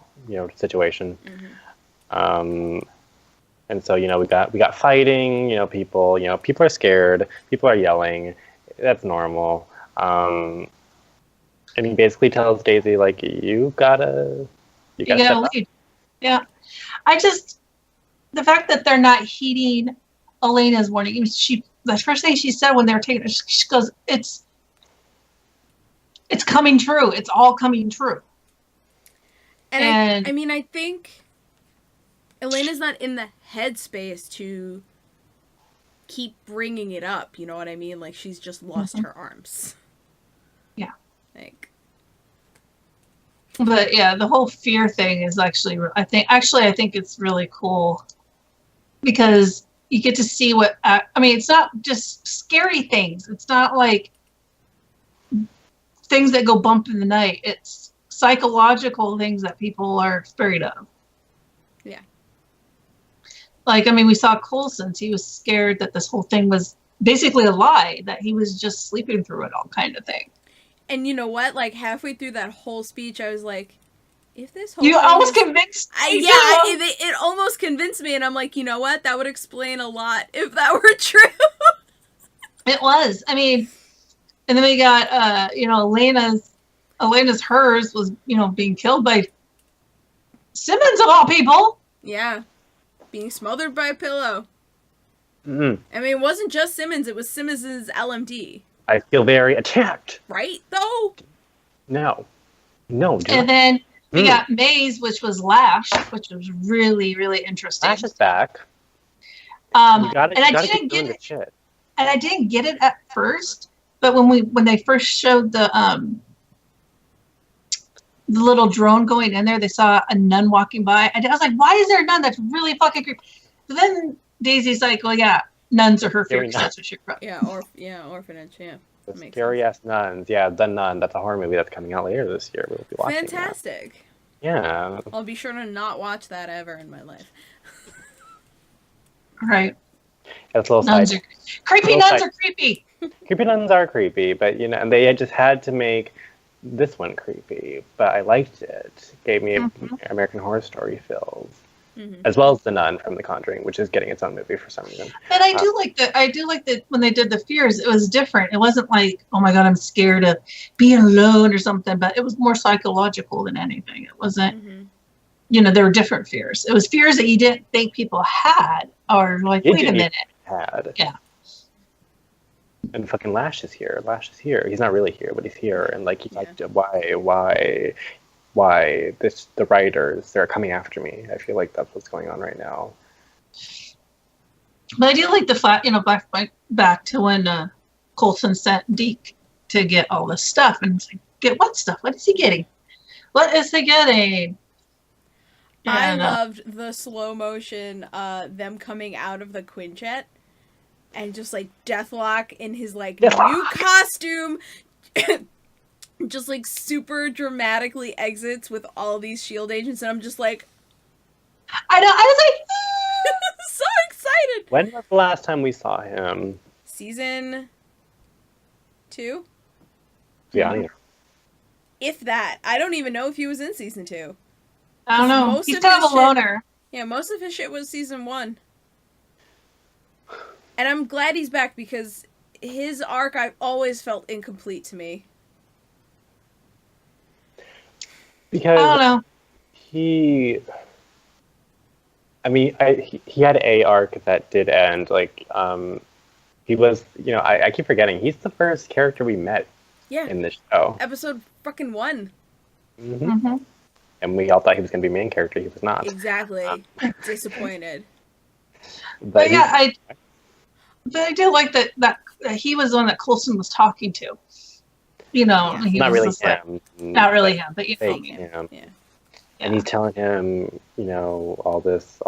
Speaker 2: situation. And so we got fighting. People are scared. People are yelling. That's normal. And he basically tells Daisy, like, you gotta
Speaker 3: lead. Yeah. The fact that they're not heeding Elena's warning, the first thing she said when they were taking it, she goes, it's coming true. It's all coming true.
Speaker 1: And I think Elena's not in the headspace to keep bringing it up. You know what I mean? Like, she's just lost her arms.
Speaker 3: Yeah.
Speaker 1: Like.
Speaker 3: But yeah, the whole fear thing is actually, I think it's really cool because you get to see it's not just scary things. It's not like things that go bump in the night. It's psychological things that people are afraid of.
Speaker 1: Yeah.
Speaker 3: Like, we saw Coulson. He was scared that this whole thing was basically a lie, that he was just sleeping through it all kind of thing.
Speaker 1: And you know what? Like, halfway through that whole speech, I was like, if this whole
Speaker 3: You almost convinced me.
Speaker 1: It almost convinced me, and I'm like, you know what? That would explain a lot if that were true.
Speaker 3: It was. And then we got, Elena's hers was, being killed by Simmons of all people.
Speaker 1: Yeah. Being smothered by a pillow.
Speaker 2: Mm-hmm.
Speaker 1: It wasn't just Simmons, it was Simmons' LMD.
Speaker 2: I feel very attacked.
Speaker 1: Right, though?
Speaker 2: No.
Speaker 3: And then we got Maze, which was Lash, which was really, really interesting.
Speaker 2: Lash is back.
Speaker 3: I didn't get it.
Speaker 2: Shit.
Speaker 3: And I didn't get it at first, but when they first showed the little drone going in there, they saw a nun walking by. I was like, why is there a nun? That's really fucking creepy. But then Daisy's like, well, yeah, nuns are her fear, because that's what she wrote.
Speaker 1: Orphanage, yeah.
Speaker 2: The scary ass nuns. Yeah, The Nun. That's a horror movie that's coming out later this year. We'll be watching.
Speaker 1: Fantastic.
Speaker 2: That. Yeah.
Speaker 1: I'll be sure to not watch that ever in my life.
Speaker 3: Right.
Speaker 2: It's a little
Speaker 3: nuns
Speaker 2: side.
Speaker 3: Creepy nuns are creepy.
Speaker 2: Creepy nuns are creepy, but and they just had to make this one creepy. But I liked it. It gave me American Horror Story feels. As well as The Nun from The Conjuring, which is getting its own movie for some reason.
Speaker 3: And I do like that when they did the fears, it was different. It wasn't like, oh my god, I'm scared of being alone or something, but it was more psychological than anything. It wasn't, there were different fears. It was fears that you didn't think people had, or like, wait a minute. Yeah.
Speaker 2: And fucking Lash is here. He's not really here, but he's here. And like, why the writers, they're coming after me. I feel like that's what's going on right now.
Speaker 3: But I do like the fact, back to when Coulson sent Deke to get all this stuff, and it's like, get what stuff? What is he getting?
Speaker 1: I loved the slow motion, them coming out of the Quinjet, and just like Deathlock in his like new costume. Just like super dramatically exits with all these SHIELD agents, and I'm just like,
Speaker 3: I know, I was like,
Speaker 1: so excited.
Speaker 2: When was the last time we saw him?
Speaker 1: Season 2?
Speaker 2: Yeah.
Speaker 1: If that. I don't even know if he was in season 2.
Speaker 3: I don't know. He's kind of a loner.
Speaker 1: Yeah, most of his shit was season 1. And I'm glad he's back because his arc I've always felt incomplete to me.
Speaker 2: Because
Speaker 3: I don't know.
Speaker 2: He had a arc that did end. Like, he was, I keep forgetting, he's the first character we met in this show.
Speaker 1: Episode fucking 1.
Speaker 3: Mm-hmm.
Speaker 2: And we all thought he was going to be main character. He was not.
Speaker 1: Exactly. Disappointed.
Speaker 3: But
Speaker 2: he-
Speaker 3: yeah, I do like that he was the one that Coulson was talking to. You know,
Speaker 1: Yeah.
Speaker 3: he
Speaker 2: not
Speaker 3: was
Speaker 2: really
Speaker 3: just like,
Speaker 2: him.
Speaker 3: not really him, but you know
Speaker 2: Fake
Speaker 3: what I mean.
Speaker 2: him.
Speaker 1: Yeah.
Speaker 2: And he's telling him, all this,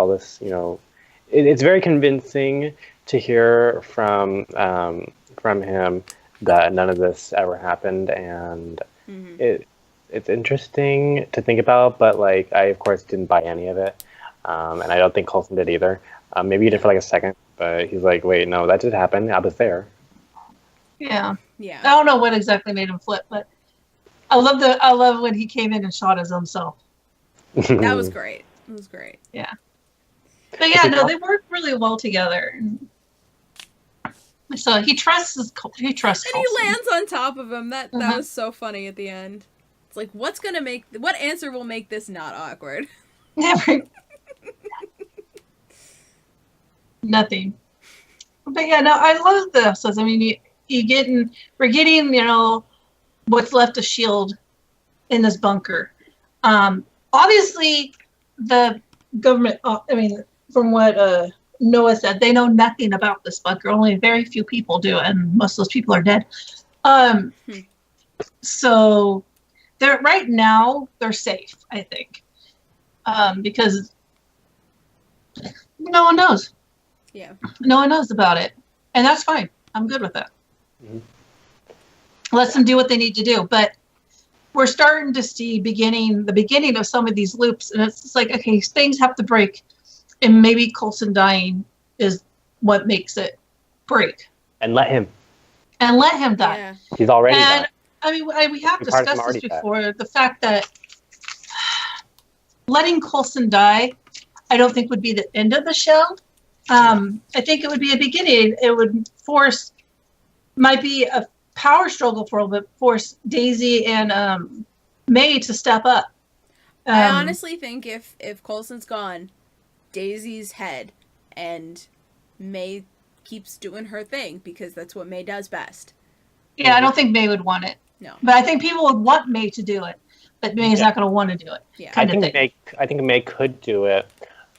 Speaker 2: it's very convincing to hear from him that none of this ever happened, and
Speaker 1: Mm-hmm.
Speaker 2: it's interesting to think about, but like I of course didn't buy any of it, and I don't think Coulson did either. Maybe he did for like a second, but he's like, wait, no, that did happen. I was there.
Speaker 3: Yeah. I
Speaker 1: Yeah.
Speaker 3: don't know what exactly made him flip, but I love when he came in and shot his own self.
Speaker 1: That was great. It was great.
Speaker 3: But yeah, no, they work really well together. So he trusts
Speaker 1: And
Speaker 3: Coulson.
Speaker 1: he lands on top of him. That
Speaker 3: Mhm.
Speaker 1: was so funny at the end. It's like, what answer will make this not awkward?
Speaker 3: Never. Nothing. But yeah, no, I love this. I mean, we're getting, what's left of S.H.I.E.L.D. in this bunker. Obviously, the government, from what Noah said, they know nothing about this bunker. Only very few people do, and most of those people are dead. So right now, they're safe, I think. Because no one knows.
Speaker 1: Yeah.
Speaker 3: No one knows about it. And that's fine. I'm good with that.
Speaker 2: Mhm.
Speaker 3: Let them do what they need to do. But we're starting to see the beginning of some of these loops. And it's just like, okay, things have to break. And maybe Coulson dying is what makes it break.
Speaker 2: And let him.
Speaker 3: And let him die.
Speaker 1: Yeah.
Speaker 2: He's already
Speaker 3: And
Speaker 2: done.
Speaker 3: I mean, we have
Speaker 2: Two parts
Speaker 3: discussed
Speaker 2: already
Speaker 3: this
Speaker 2: died.
Speaker 3: before. The fact that letting Coulson die, I don't think would be the end of the show. I think it would be a beginning. It would might be a power struggle for a little bit, force Daisy and May to step up.
Speaker 1: I honestly think if Coulson's gone, Daisy's head and May keeps doing her thing because that's what May does best.
Speaker 3: Yeah, I don't think May would want it.
Speaker 1: No.
Speaker 3: But I think people would want May to do it. But May's not going to want to do it.
Speaker 1: Yeah.
Speaker 3: Kind of thing.
Speaker 2: I think May could do it,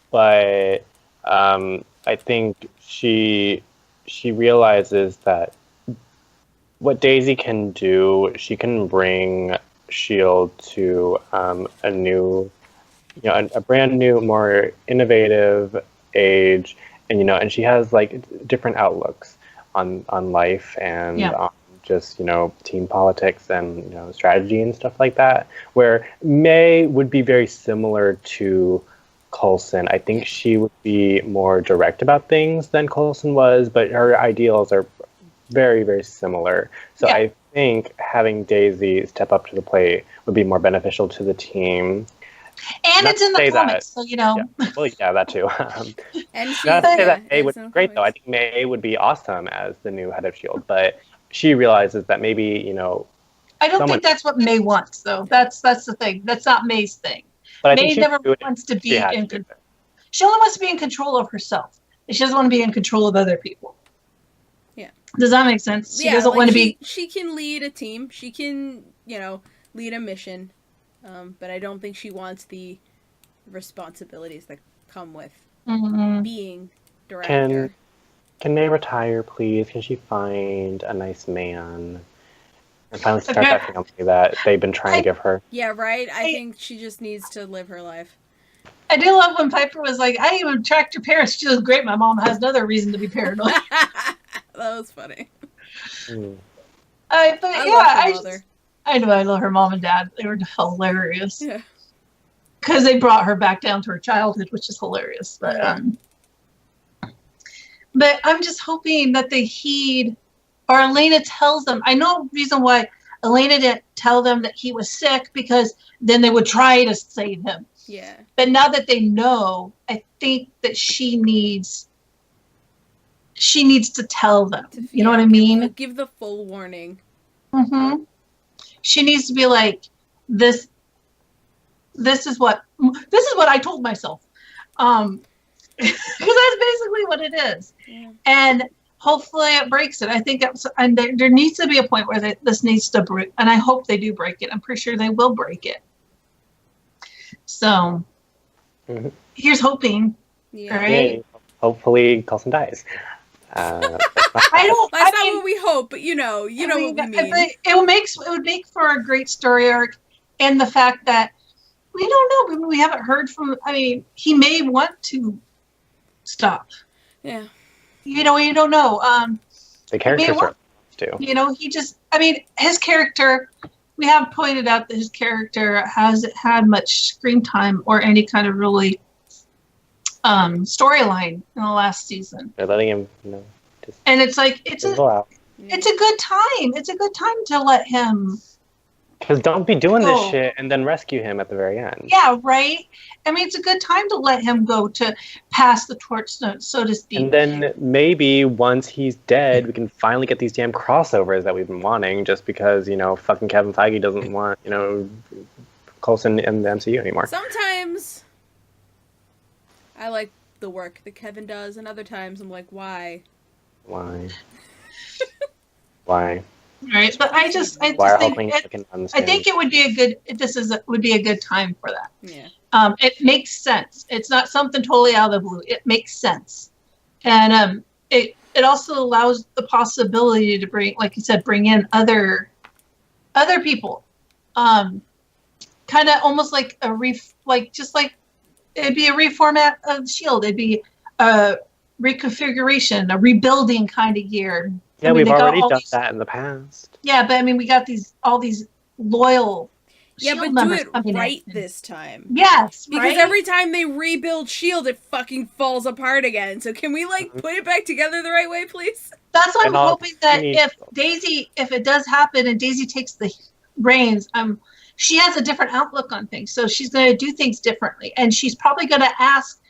Speaker 2: but I think she realizes that what Daisy can do, she can bring S.H.I.E.L.D. to a new, a brand new, more innovative age, and she has like different outlooks on life and on just team politics and strategy and stuff like that. Where May would be very similar to Coulson. I think she would be more direct about things than Coulson was, but her ideals are very, very similar. So I think having Daisy step up to the plate would be more beneficial to the team.
Speaker 3: And
Speaker 2: Not
Speaker 3: it's in
Speaker 2: to say
Speaker 3: the comics, so
Speaker 2: Yeah. Well, yeah, that too.
Speaker 1: And she's
Speaker 2: Not to say that May
Speaker 1: it's
Speaker 2: would
Speaker 1: in
Speaker 2: be
Speaker 1: the
Speaker 2: great, though. I
Speaker 1: comics.
Speaker 2: think May would be awesome as the new head of S.H.I.E.L.D., but she realizes that maybe,
Speaker 3: I don't
Speaker 2: someone-
Speaker 3: think that's what May wants, though. That's the thing. That's not May's thing.
Speaker 2: but I
Speaker 3: May
Speaker 2: think she
Speaker 3: never
Speaker 2: would do it
Speaker 3: wants to
Speaker 2: if she
Speaker 3: be
Speaker 2: had
Speaker 3: in
Speaker 2: to.
Speaker 3: control. She only wants to be in control of herself. She doesn't want to be in control of other people.
Speaker 1: Yeah.
Speaker 3: Does that make sense? She doesn't
Speaker 1: like
Speaker 3: want to be.
Speaker 1: She can lead a team. She can, lead a mission. But I don't think she wants the responsibilities that come with
Speaker 3: Mhm.
Speaker 1: being director.
Speaker 2: Can May retire, please? Can she find a nice man? And finally start that family that they've been trying to give her.
Speaker 1: Yeah, right? I think she just needs to live her life.
Speaker 3: I do love when Piper was like, I didn't even track your parents. She was great. My mom has another reason to be paranoid.
Speaker 1: That was funny.
Speaker 2: Mm.
Speaker 3: But
Speaker 1: I
Speaker 3: yeah,
Speaker 1: love her mother.
Speaker 3: I know I love her mom and dad. They were hilarious.
Speaker 1: Yeah.
Speaker 3: Because they brought her back down to her childhood, which is hilarious. But I'm just hoping that they heed, or Elena tells them. I know reason why Elena didn't tell them that he was sick, because then they would try to save him.
Speaker 1: Yeah.
Speaker 3: But now that they know, I think that she needs to tell them. You know what I mean?
Speaker 1: Give the full warning.
Speaker 3: Mm-hmm. She needs to be like, this is what I told myself. Because that's basically what it is.
Speaker 1: Yeah.
Speaker 3: And hopefully it breaks it. I think there needs to be a point where this needs to break, and I hope they do break it. I'm pretty sure they will break it. So
Speaker 2: Mhm.
Speaker 3: here's hoping.
Speaker 1: Yeah.
Speaker 3: Right.
Speaker 2: Yay. Hopefully, Coulson dies. Uh,
Speaker 1: That's not
Speaker 3: mean,
Speaker 1: what we hope, but you know what we mean.
Speaker 3: It would make for a great story arc, and the fact that we don't know. We haven't heard from. I mean, he may want to stop.
Speaker 1: Yeah.
Speaker 3: You know, you don't know.
Speaker 2: the characters are too.
Speaker 3: You know, he just. I mean, his character. We have pointed out that his character hasn't had much screen time or any kind of really storyline in the last season.
Speaker 2: They're letting him, just
Speaker 3: And it's like
Speaker 2: go out.
Speaker 3: it's a good time. It's a good time to let him.
Speaker 2: Because don't be doing this
Speaker 3: Oh.
Speaker 2: shit and then rescue him at the very end.
Speaker 3: Yeah, right. I mean, it's a good time to let him go to pass the torch, so to speak.
Speaker 2: And then maybe once he's dead, we can finally get these damn crossovers that we've been wanting. Just because fucking Kevin Feige doesn't want Coulson in the MCU anymore.
Speaker 1: Sometimes I like the work that Kevin does, and other times I'm like, why?
Speaker 2: Why? Why?
Speaker 3: Right, but I just
Speaker 2: Why are
Speaker 3: think
Speaker 2: opening fucking
Speaker 3: I
Speaker 2: understand?
Speaker 3: think it would be a good. Would be a good time for that.
Speaker 1: Yeah.
Speaker 3: It makes sense. It's not something totally out of the blue. It makes sense, and it also allows the possibility to bring, like you said, bring in other people, kind of almost like it'd be a reformat of Shield. It'd be a reconfiguration, a rebuilding kind of year.
Speaker 2: Yeah,
Speaker 3: I mean,
Speaker 2: we've
Speaker 3: they got
Speaker 2: already
Speaker 3: all
Speaker 2: done
Speaker 3: these-
Speaker 2: that in the past.
Speaker 3: Yeah, but I mean, we got all these loyal.
Speaker 1: Yeah,
Speaker 3: Shield
Speaker 1: but do
Speaker 3: members
Speaker 1: it
Speaker 3: coming in.
Speaker 1: right this time.
Speaker 3: Yes,
Speaker 1: Because
Speaker 3: right?
Speaker 1: every time they rebuild S.H.I.E.L.D., it fucking falls apart again. So can we, put it back together the right way, please?
Speaker 3: That's why I'm
Speaker 2: And all
Speaker 3: hoping that
Speaker 2: need-
Speaker 3: if it does happen and Daisy takes the reins, she has a different outlook on things. So she's going to do things differently. And she's probably going to ask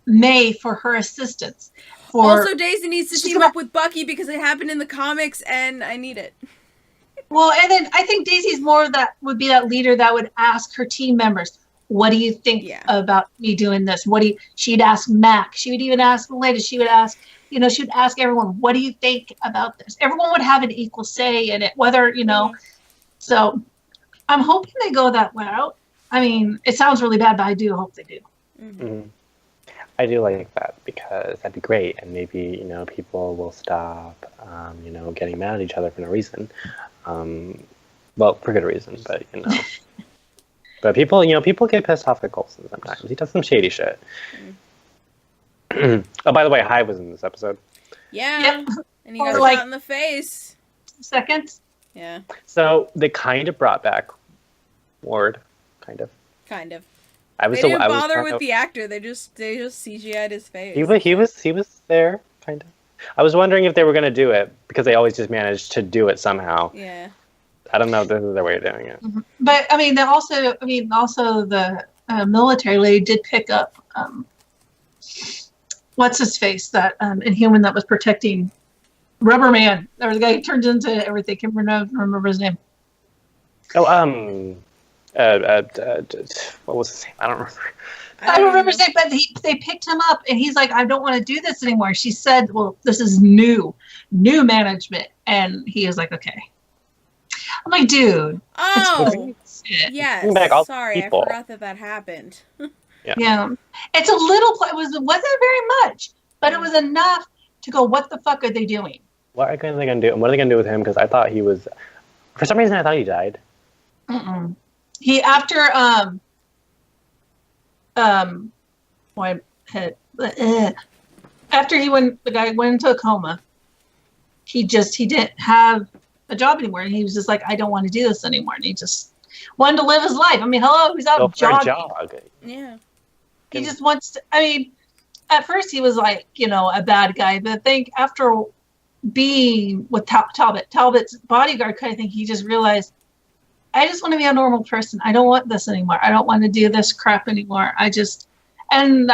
Speaker 3: May for her assistance.
Speaker 1: Also, Daisy needs to
Speaker 3: she's
Speaker 1: team
Speaker 3: gonna-
Speaker 1: up with Bucky because it happened in the comics, and I need it.
Speaker 3: Well, and then I think Daisy's would be that leader that would ask her team members, what do you think about me doing this? She'd ask Mac. She would even ask Melinda. She would ask, she would ask everyone, what do you think about this? Everyone would have an equal say in it, whether, So I'm hoping they go that route. I mean, it sounds really bad, but I do hope they do.
Speaker 1: Mm-hmm.
Speaker 2: Mhm. I do like that because that'd be great, and maybe people will stop, getting mad at each other for no reason. Well, for good reason, but but people get pissed off at Coulson sometimes. He does some shady shit. Oh, by the way, Hive was in this episode.
Speaker 1: Yeah.
Speaker 3: Yep.
Speaker 1: And he got
Speaker 3: Or,
Speaker 1: shot in the face.
Speaker 3: 2 seconds.
Speaker 1: Yeah.
Speaker 2: So they kind of brought back Ward, kind of.
Speaker 1: Kind of.
Speaker 2: I was
Speaker 1: They
Speaker 2: so
Speaker 1: didn't
Speaker 2: I was
Speaker 1: bother
Speaker 2: trying
Speaker 1: with
Speaker 2: to-
Speaker 1: the actor. They just CGI'd his face.
Speaker 2: He was there, kind of. I was wondering if they were gonna do it because they always just managed to do it somehow.
Speaker 1: Yeah.
Speaker 2: I don't know if this is their way of doing it.
Speaker 3: Mhm. But I mean, also the military lady did pick up what's his face, that Inhuman that was protecting Rubber Man. There was a guy who turns into everything. Can't remember his name.
Speaker 2: Oh, what was his name? I don't remember.
Speaker 3: I don't remember his name, but they picked him up, and he's like, I don't want to do this anymore. She said, well, this is new management, and he is like, okay. I'm like, dude.
Speaker 1: Oh,
Speaker 3: Shit.
Speaker 1: yes.
Speaker 2: Bring back all the
Speaker 1: Sorry,
Speaker 2: people.
Speaker 1: I forgot that happened.
Speaker 3: Yeah, it's a little. It wasn't very much, but it was enough to go. What the fuck are they doing?
Speaker 2: What are they gonna do? And what are they gonna do with him? Because I thought he was. For some reason, I thought he died.
Speaker 3: Mm-mm. He after after the guy went into a coma. He didn't have a job anymore, and he was just like, I don't want to do this anymore, and he just wanted to live his life. I mean, hello, he's
Speaker 2: Go
Speaker 3: out
Speaker 2: for a
Speaker 3: jogging.
Speaker 2: jog.
Speaker 1: Yeah.
Speaker 3: He just wants to. I mean, at first he was like, a bad guy, but I think after being with Talbot's bodyguard kind of thing, he just realized, I just want to be a normal person. I don't want this anymore. I don't want to do this crap anymore. And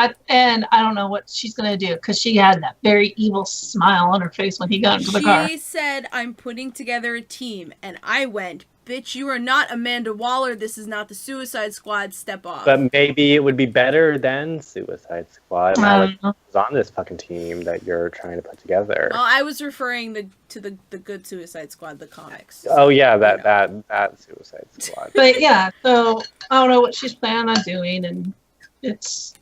Speaker 3: I don't know what she's gonna do, because she had that very evil smile on her face when he got into the car.
Speaker 1: She said, I'm putting together a team, and I went, bitch, you are not Amanda Waller. This is not the Suicide Squad. Step off.
Speaker 2: But maybe it would be better than Suicide Squad.
Speaker 3: I
Speaker 2: Now
Speaker 3: don't know.
Speaker 2: it's on this fucking team that you're trying to put together.
Speaker 1: Well, I was referring to the good Suicide Squad, the comics.
Speaker 2: Oh yeah,
Speaker 1: You know.
Speaker 2: that Suicide Squad.
Speaker 3: But yeah, so I don't know what she's planning on doing, and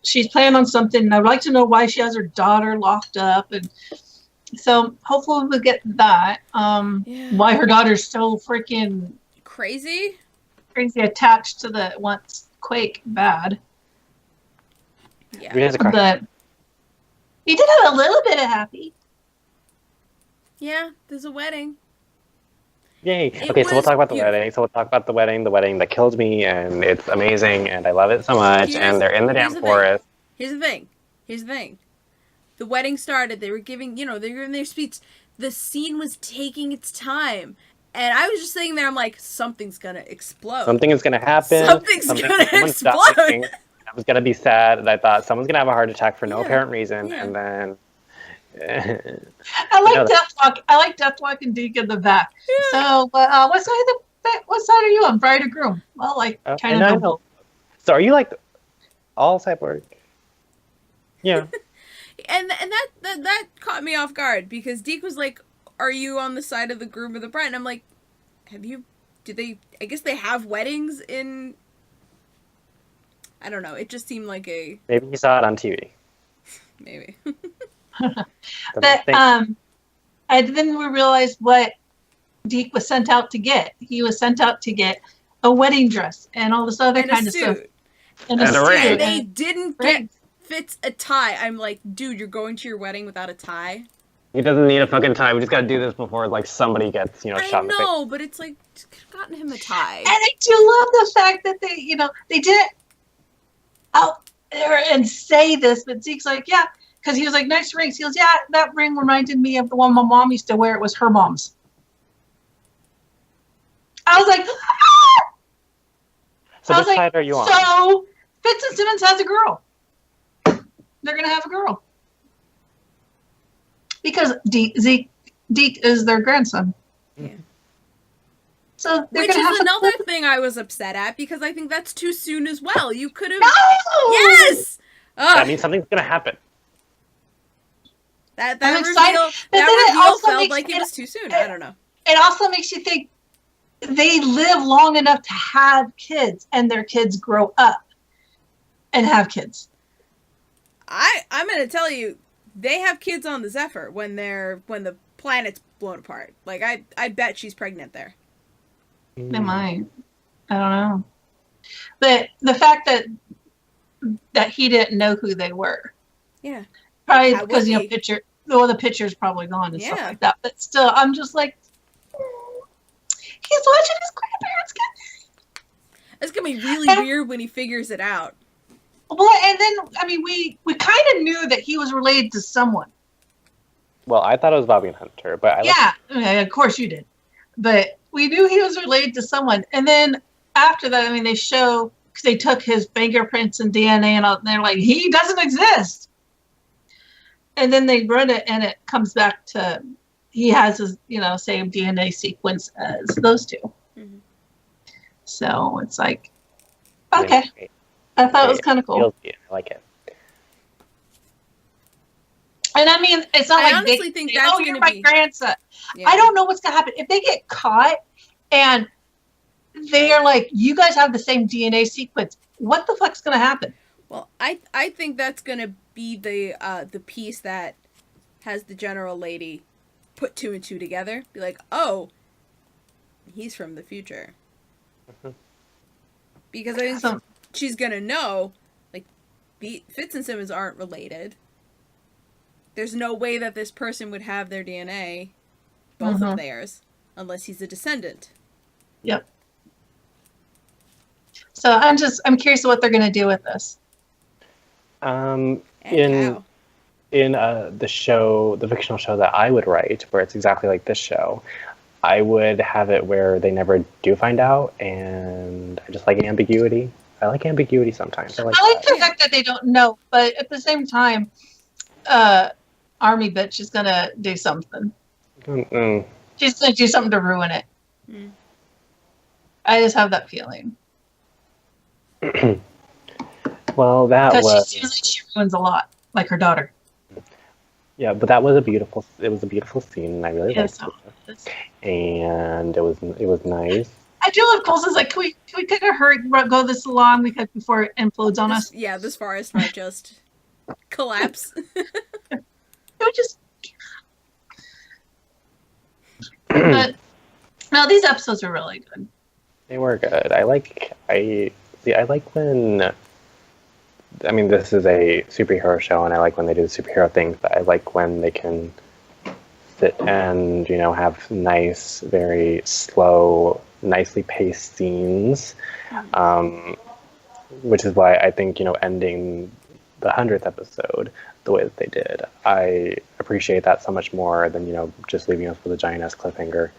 Speaker 3: she's planning on something. And I'd like to know why she has her daughter locked up, and so hopefully we'll get that.
Speaker 1: Yeah.
Speaker 3: Why her daughter's so freaking
Speaker 1: Crazy?
Speaker 3: crazy attached to the once Quake bad.
Speaker 1: Yeah.
Speaker 2: We had to cry.
Speaker 3: But he did have a little bit of happy.
Speaker 1: Yeah, there's a wedding.
Speaker 2: Yay.
Speaker 1: It
Speaker 2: Okay, so we'll
Speaker 1: was
Speaker 2: talk about the
Speaker 1: beautiful.
Speaker 2: wedding. So we'll talk about the wedding that killed me, and it's amazing, and I love it so much.
Speaker 1: Here's-
Speaker 2: and they're in the
Speaker 1: here's
Speaker 2: damn
Speaker 1: the thing.
Speaker 2: forest.
Speaker 1: Here's the thing. The wedding started. They were giving, they were giving their speech. The scene was taking its time. And I was just sitting there, I'm like, something's gonna explode.
Speaker 2: Something is gonna happen.
Speaker 1: Something's gonna
Speaker 2: someone's
Speaker 1: explode.
Speaker 2: dying. I was gonna be sad, and I thought someone's gonna have a heart attack for no
Speaker 1: Yeah.
Speaker 2: apparent reason,
Speaker 1: Yeah.
Speaker 2: and then.
Speaker 3: I like
Speaker 2: No,
Speaker 3: Deathlock. I like Deathlock and Deke in the back.
Speaker 1: Yeah.
Speaker 3: So, what side are you on, bride or groom? Well, like kind
Speaker 2: and I
Speaker 3: of.
Speaker 2: know. So are you like all Cyborg? Yeah.
Speaker 1: And that caught me off guard because Deke was like, "Are you on the side of the groom or the bride?" And I'm like, I guess they have weddings in, I don't know, it just seemed like
Speaker 2: Maybe you saw it on TV.
Speaker 1: maybe.
Speaker 3: But and then we realized what Deke was sent out to get. He was sent out to get a wedding dress and all this other
Speaker 1: And
Speaker 3: kind
Speaker 1: a
Speaker 3: of stuff.
Speaker 1: suit.
Speaker 3: And
Speaker 2: And a ring.
Speaker 1: And
Speaker 3: suit.
Speaker 1: they didn't get
Speaker 3: Ring.
Speaker 1: Fitz a tie. I'm like, dude, you're going to your wedding without a tie?
Speaker 2: He doesn't need a fucking tie. We just gotta do this before like somebody gets
Speaker 1: I
Speaker 2: shot in the face.
Speaker 1: know, but it's like, just could've gotten him a tie.
Speaker 3: And I do love the fact that they didn't out there and say this, but Zeke's like, yeah, because he was like, nice rings. He goes, yeah, that ring reminded me of the one my mom used to wear. It was her mom's. I was like, ah!
Speaker 2: So
Speaker 3: I
Speaker 2: which
Speaker 3: was like,
Speaker 2: side are you on?
Speaker 3: So Fitz and Simmons has a girl. They're gonna have a girl because Deke is their grandson.
Speaker 1: Yeah.
Speaker 3: So they're
Speaker 1: Which
Speaker 3: gonna
Speaker 1: is
Speaker 3: have
Speaker 1: another thing I was upset at because I think that's too soon as well. You could have.
Speaker 3: No!
Speaker 1: Yes! Ugh,
Speaker 2: I mean, something's gonna happen.
Speaker 1: that
Speaker 3: I'm
Speaker 1: reveal,
Speaker 3: excited, but then it
Speaker 1: reveal
Speaker 3: also
Speaker 1: felt
Speaker 3: makes
Speaker 1: like it
Speaker 3: it-
Speaker 1: was too soon. I don't know.
Speaker 3: It also makes you think they live long enough to have kids, and their kids grow up and have kids.
Speaker 1: I'm gonna tell you, they have kids on the Zephyr when the planet's blown apart. Like I bet she's pregnant there.
Speaker 3: They might. I don't know. But the fact that he didn't know who they were,
Speaker 1: Yeah.
Speaker 3: probably
Speaker 1: How would
Speaker 3: because
Speaker 1: he?
Speaker 3: the picture's probably gone and stuff
Speaker 1: Yeah.
Speaker 3: like that. But still, I'm just like, he's watching his grandparents get.
Speaker 1: It's gonna be really
Speaker 3: And-
Speaker 1: weird when he figures it out.
Speaker 3: Well, and then I mean, we kind of knew that he was related to someone.
Speaker 2: Well, I thought it was Bobby and Hunter, but
Speaker 3: Of course you did. But we knew he was related to someone. And then after that, I mean, they show, because they took his fingerprints and DNA and all, and they're like, he doesn't exist. And then they run it and it comes back to, he has his, same DNA sequence as those two.
Speaker 1: Mhm.
Speaker 3: So it's like, okay. I thought it was kind of cool.
Speaker 2: I like it.
Speaker 3: And I mean, it's not
Speaker 1: I
Speaker 3: like
Speaker 1: honestly think that's
Speaker 3: you're
Speaker 1: gonna
Speaker 3: my
Speaker 1: be-
Speaker 3: grandson.
Speaker 1: Yeah.
Speaker 3: I don't know what's gonna happen if they get caught and they are like, you guys have the same DNA sequence. What the fuck's gonna happen?
Speaker 1: Well, I think that's gonna be the piece that has the general lady put two and two together. Be like, oh, he's from the future.
Speaker 2: Mhm.
Speaker 1: Because I think
Speaker 3: So-
Speaker 1: she's gonna know, like, Fitz and Simmons aren't related. There's no way that this person would have their DNA, both
Speaker 3: Mhm.
Speaker 1: of theirs, unless he's a descendant.
Speaker 3: Yep. So I'm curious what they're gonna do with this.
Speaker 1: And
Speaker 2: In
Speaker 1: how.
Speaker 2: in the show, the fictional show that I would write, where it's exactly like this show, I would have it where they never do find out, and I just like ambiguity. I like ambiguity sometimes.
Speaker 3: I like the fact that they don't know, but at the same time, Army bitch is gonna do something.
Speaker 2: Mm-mm.
Speaker 3: She's gonna do something to ruin it.
Speaker 1: Mm.
Speaker 3: I just have that feeling.
Speaker 2: Well, that
Speaker 3: Because
Speaker 2: was
Speaker 3: she seems like she ruins a lot, like her daughter.
Speaker 2: yeah, but that was a beautiful. It was a beautiful scene, and I really
Speaker 3: Yes,
Speaker 2: liked it. And it was nice.
Speaker 3: I do love Coulson's like, can we kind of hurry go this along before it implodes on us?
Speaker 1: Yeah, this forest might just collapse.
Speaker 3: It would just. But no, these episodes are really good.
Speaker 2: They were good. I like when. I mean, this is a superhero show, and I like when they do the superhero things. But I like when they can sit and have nice, very slow, nicely paced scenes, which is why I think ending the 100th episode the way that they did, I appreciate that so much more than just leaving us with a giant ass cliffhanger.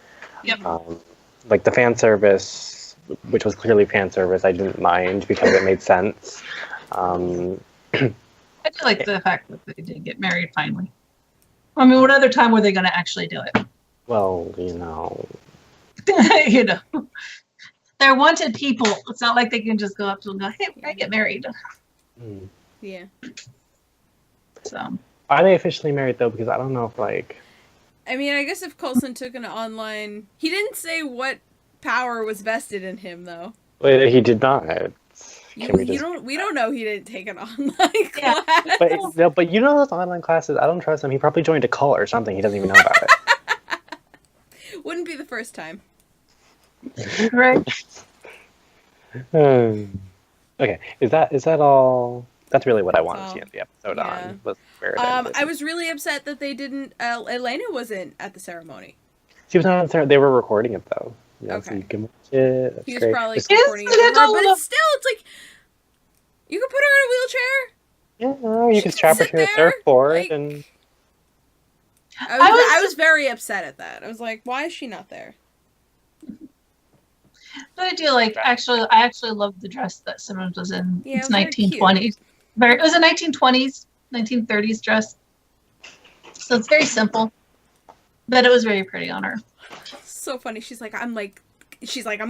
Speaker 3: Yep.
Speaker 2: Like the fan service, which was clearly fan service, I didn't mind because it made sense.
Speaker 3: I do like the fact that they did get married finally. I mean, what other time were they going to actually do it?
Speaker 2: Well,
Speaker 3: They're wanted people. It's not like they can just go up to them and go, hey, we're going to get married.
Speaker 1: Yeah.
Speaker 3: So.
Speaker 2: Are they officially married, though? Because I don't know if,
Speaker 1: I mean, I guess if Coulson took an online... He didn't say what power was vested in him, though.
Speaker 2: Wait, he did not.
Speaker 1: We don't know he didn't take an online class.
Speaker 2: But those online classes, I don't trust him. He probably joined a cult or something. He doesn't even know about it.
Speaker 1: Wouldn't be the first time.
Speaker 3: Right.
Speaker 2: Okay, is that all? That's really what I wanted to see in the episode on. Was where it ended.
Speaker 1: I was really upset that they didn't... Elena wasn't at the ceremony.
Speaker 2: She was not on ceremony. They were recording it, though.
Speaker 1: Okay.
Speaker 2: So you can watch it. That's
Speaker 1: He was
Speaker 2: great.
Speaker 1: probably recording it for her, but it's like... You can put her in a wheelchair.
Speaker 2: Yeah, you can strap her to a surfboard and...
Speaker 1: I was very upset at that. I was like, why is she not there?
Speaker 3: But I do like, I actually love the dress that Simmons was in.
Speaker 1: Yeah,
Speaker 3: it's
Speaker 1: it was very
Speaker 3: 1920s. It was a 1920s, 1930s dress. So it's very simple. But it was very pretty on her.
Speaker 1: So funny. She's like, I'm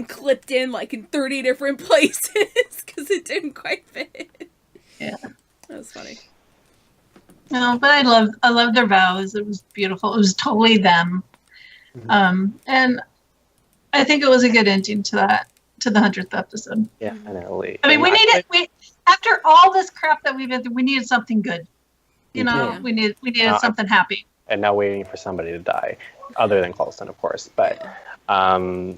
Speaker 1: clipped in like in 30 different places because it didn't quite fit.
Speaker 3: Yeah.
Speaker 1: That was funny.
Speaker 3: No, but I loved their vows. It was beautiful. It was totally them. Mm-hmm. And I think it was a good ending to the 100th episode.
Speaker 2: Yeah, I know.
Speaker 3: I mean, after all this crap that we've been through, we needed something good. We needed something happy.
Speaker 2: And now waiting for somebody to die, other than Coulson, of course. But I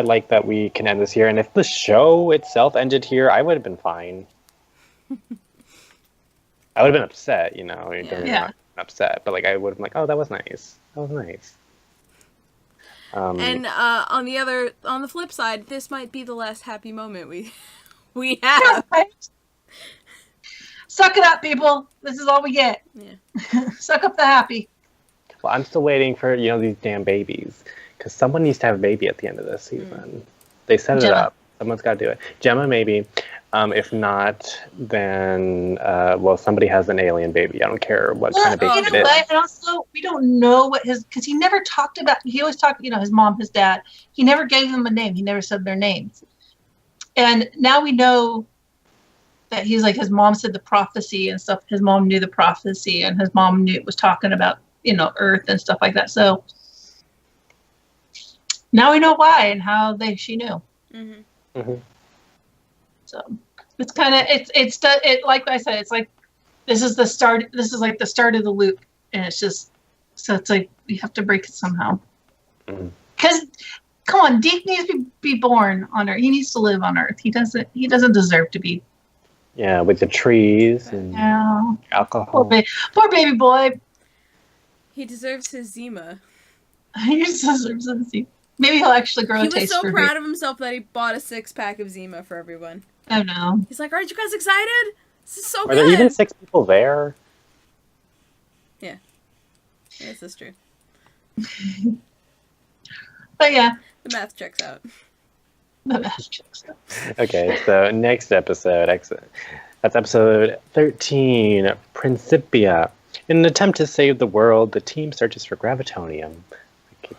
Speaker 2: like that we can end this here. And if the show itself ended here, I would have been fine. I would have been upset, Not upset, but I would have been like, oh, that was nice. That was nice.
Speaker 1: And on the flip side, this might be the last happy moment we have.
Speaker 3: Right. Suck it up, people. This is all we get.
Speaker 1: Yeah.
Speaker 3: Suck up the happy.
Speaker 2: Well, I'm still waiting for these damn babies, because someone needs to have a baby at the end of this season. They set it up. Someone's got to do it. Gemma, maybe. If not, then somebody has an alien baby. I don't care what kind of baby it is.
Speaker 3: And also, we don't know because he never talked about. He always talked, his mom, his dad. He never gave them a name. He never said their names. And now we know that he's like, his mom said the prophecy and stuff. His mom knew the prophecy, and his mom was talking about Earth and stuff like that. So now we know why and how she knew.
Speaker 1: Mm-hmm.
Speaker 2: Mm-hmm.
Speaker 3: So it's kind of it like I said, it's like this is the start. This is like the start of the loop, and it's just so it's like we have to break it somehow. Because come on, Deke needs to be born on Earth. He needs to live on Earth. He doesn't deserve to be.
Speaker 2: Yeah, with the trees and alcohol.
Speaker 3: Poor baby boy.
Speaker 1: He deserves his Zima.
Speaker 3: He deserves his Zima. Maybe he'll actually grow a taste for it.
Speaker 1: He was so proud of himself that he bought a 6-pack of Zima for everyone.
Speaker 3: Oh no.
Speaker 1: He's like, aren't you guys excited? This is so good.
Speaker 2: Are there even 6 people there?
Speaker 1: Yeah. Yes, that's true.
Speaker 3: But yeah.
Speaker 1: The math checks out.
Speaker 2: Okay, so next episode. That's episode 13, Principia. In an attempt to save the world, the team searches for gravitonium.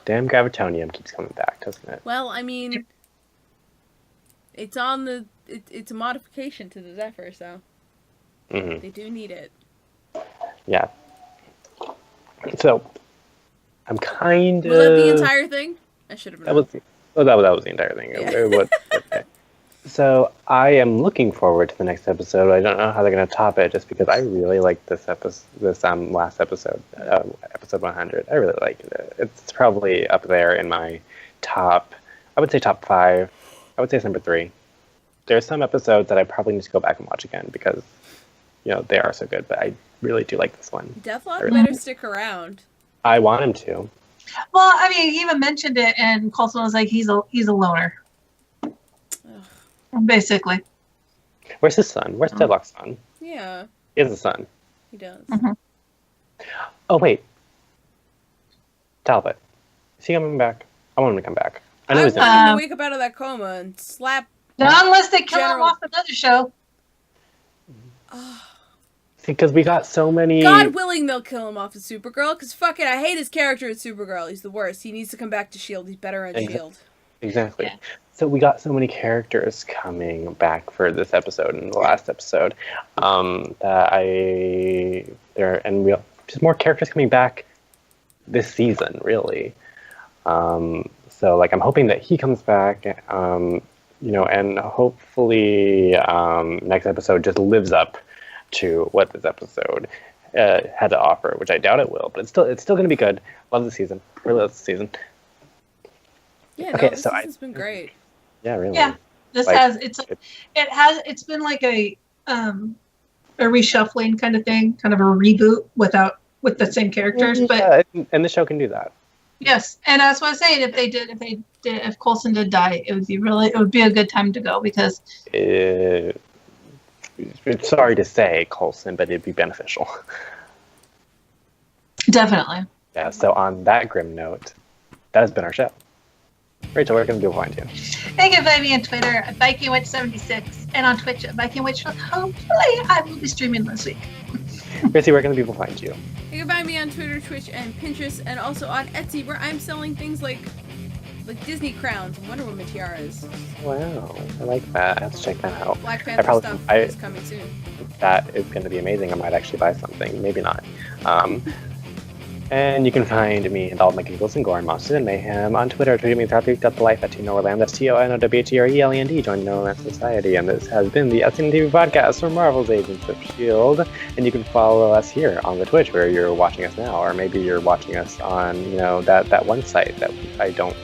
Speaker 2: Damn Gravitonium keeps coming back, doesn't it?
Speaker 1: Well, I mean, it's on the. It's a modification to the Zephyr, so
Speaker 2: Hmm.
Speaker 1: they do need it.
Speaker 2: Yeah. So, I'm kind of.
Speaker 1: Was that the entire thing? I should have known.
Speaker 2: That was the entire thing.
Speaker 1: Yeah.
Speaker 2: It was, okay. So I am looking forward to the next episode. I don't know how they're going to top it, just because I really liked this episode. Last episode, episode 100. I really liked it. It's probably up there in my top. I would say top 5. I would say it's number 3. There's some episodes that I probably need to go back and watch again because, they are so good. But I really do like this one.
Speaker 1: Deathlock
Speaker 2: really
Speaker 1: better stick around.
Speaker 2: I want him to.
Speaker 3: Well, I mean, he even mentioned it, and Coulson was like, he's a loner, basically.
Speaker 2: Where's his son? Where's Deadlock's son?
Speaker 1: Yeah,
Speaker 2: He has a son.
Speaker 1: he does.
Speaker 2: Oh, wait. Talbot. Is he coming back? I want him to come back. I know
Speaker 1: I
Speaker 2: he's
Speaker 1: want
Speaker 2: not.
Speaker 1: him to wake up out of that coma and slap.
Speaker 3: Not unless they kill him
Speaker 1: General-
Speaker 3: off another show.
Speaker 2: Because we got so many.
Speaker 1: God willing, they'll kill him off as Supergirl. Because fuck it, I hate his character as Supergirl. He's the worst. He needs to come back to Shield. He's better on Shield.
Speaker 2: Exactly.
Speaker 3: Yeah.
Speaker 2: So we got so many characters coming back for this episode and the last episode just more characters coming back this season, really. So like I'm hoping that he comes back, and hopefully next episode just lives up to what this episode had to offer, which I doubt it will, but it's still going to be good. Love the season. Really love the season.
Speaker 1: Yeah,
Speaker 2: Okay,
Speaker 1: this
Speaker 2: so
Speaker 1: season's been great.
Speaker 2: Yeah, really.
Speaker 3: Yeah, this
Speaker 2: Like,
Speaker 3: it's been like a reshuffling kind of thing, kind of a reboot with the same characters. But
Speaker 2: yeah, and the show can do that.
Speaker 3: yes, and that's what I was saying. If Coulson did die, it would be a good time to go because
Speaker 2: It's sorry to say, Coulson, but it'd be beneficial.
Speaker 3: definitely.
Speaker 2: Yeah. So on that grim note, that has been our show. Rachel, where can people find you?
Speaker 3: They can find me on Twitter at VikingWitch76 and on Twitch at VikingWitch. Hopefully, I will be streaming this week.
Speaker 2: Chrissy, where can the people find you?
Speaker 1: You can find me on Twitter, Twitch, and Pinterest, and also on Etsy, where I'm selling things like Disney crowns and Wonder Woman tiaras.
Speaker 2: Wow, I like that. I have to check that out.
Speaker 1: Black Panther stuff is coming soon.
Speaker 2: That is going to be amazing. I might actually buy something. Maybe not. And you can find me and all of my giggles and gore and monsters and mayhem on Twitter. Tweet me life at TinoRland. That's TONOWHERELAND. Join the No Land Society. And this has been the SNTV podcast for Marvel's Agents of S.H.I.E.L.D. And you can follow us here on the Twitch where you're watching us now. Or maybe you're watching us on, that one site that I don't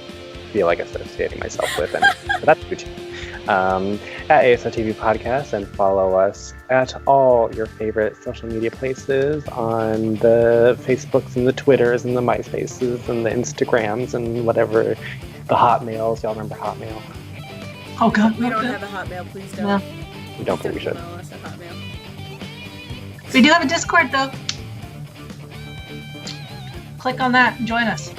Speaker 2: feel like associating myself with. But that's YouTube. At ASO TV Podcast, and follow us at all your favorite social media places on the Facebooks and the Twitters and the MySpaces and the Instagrams and whatever, the Hotmails. Y'all remember Hotmail?
Speaker 3: Oh God,
Speaker 1: We don't have a Hotmail, please don't.
Speaker 3: No.
Speaker 2: We don't, but we should.
Speaker 1: Email us at Hotmail.
Speaker 3: We do have a Discord though. Click on that and join us.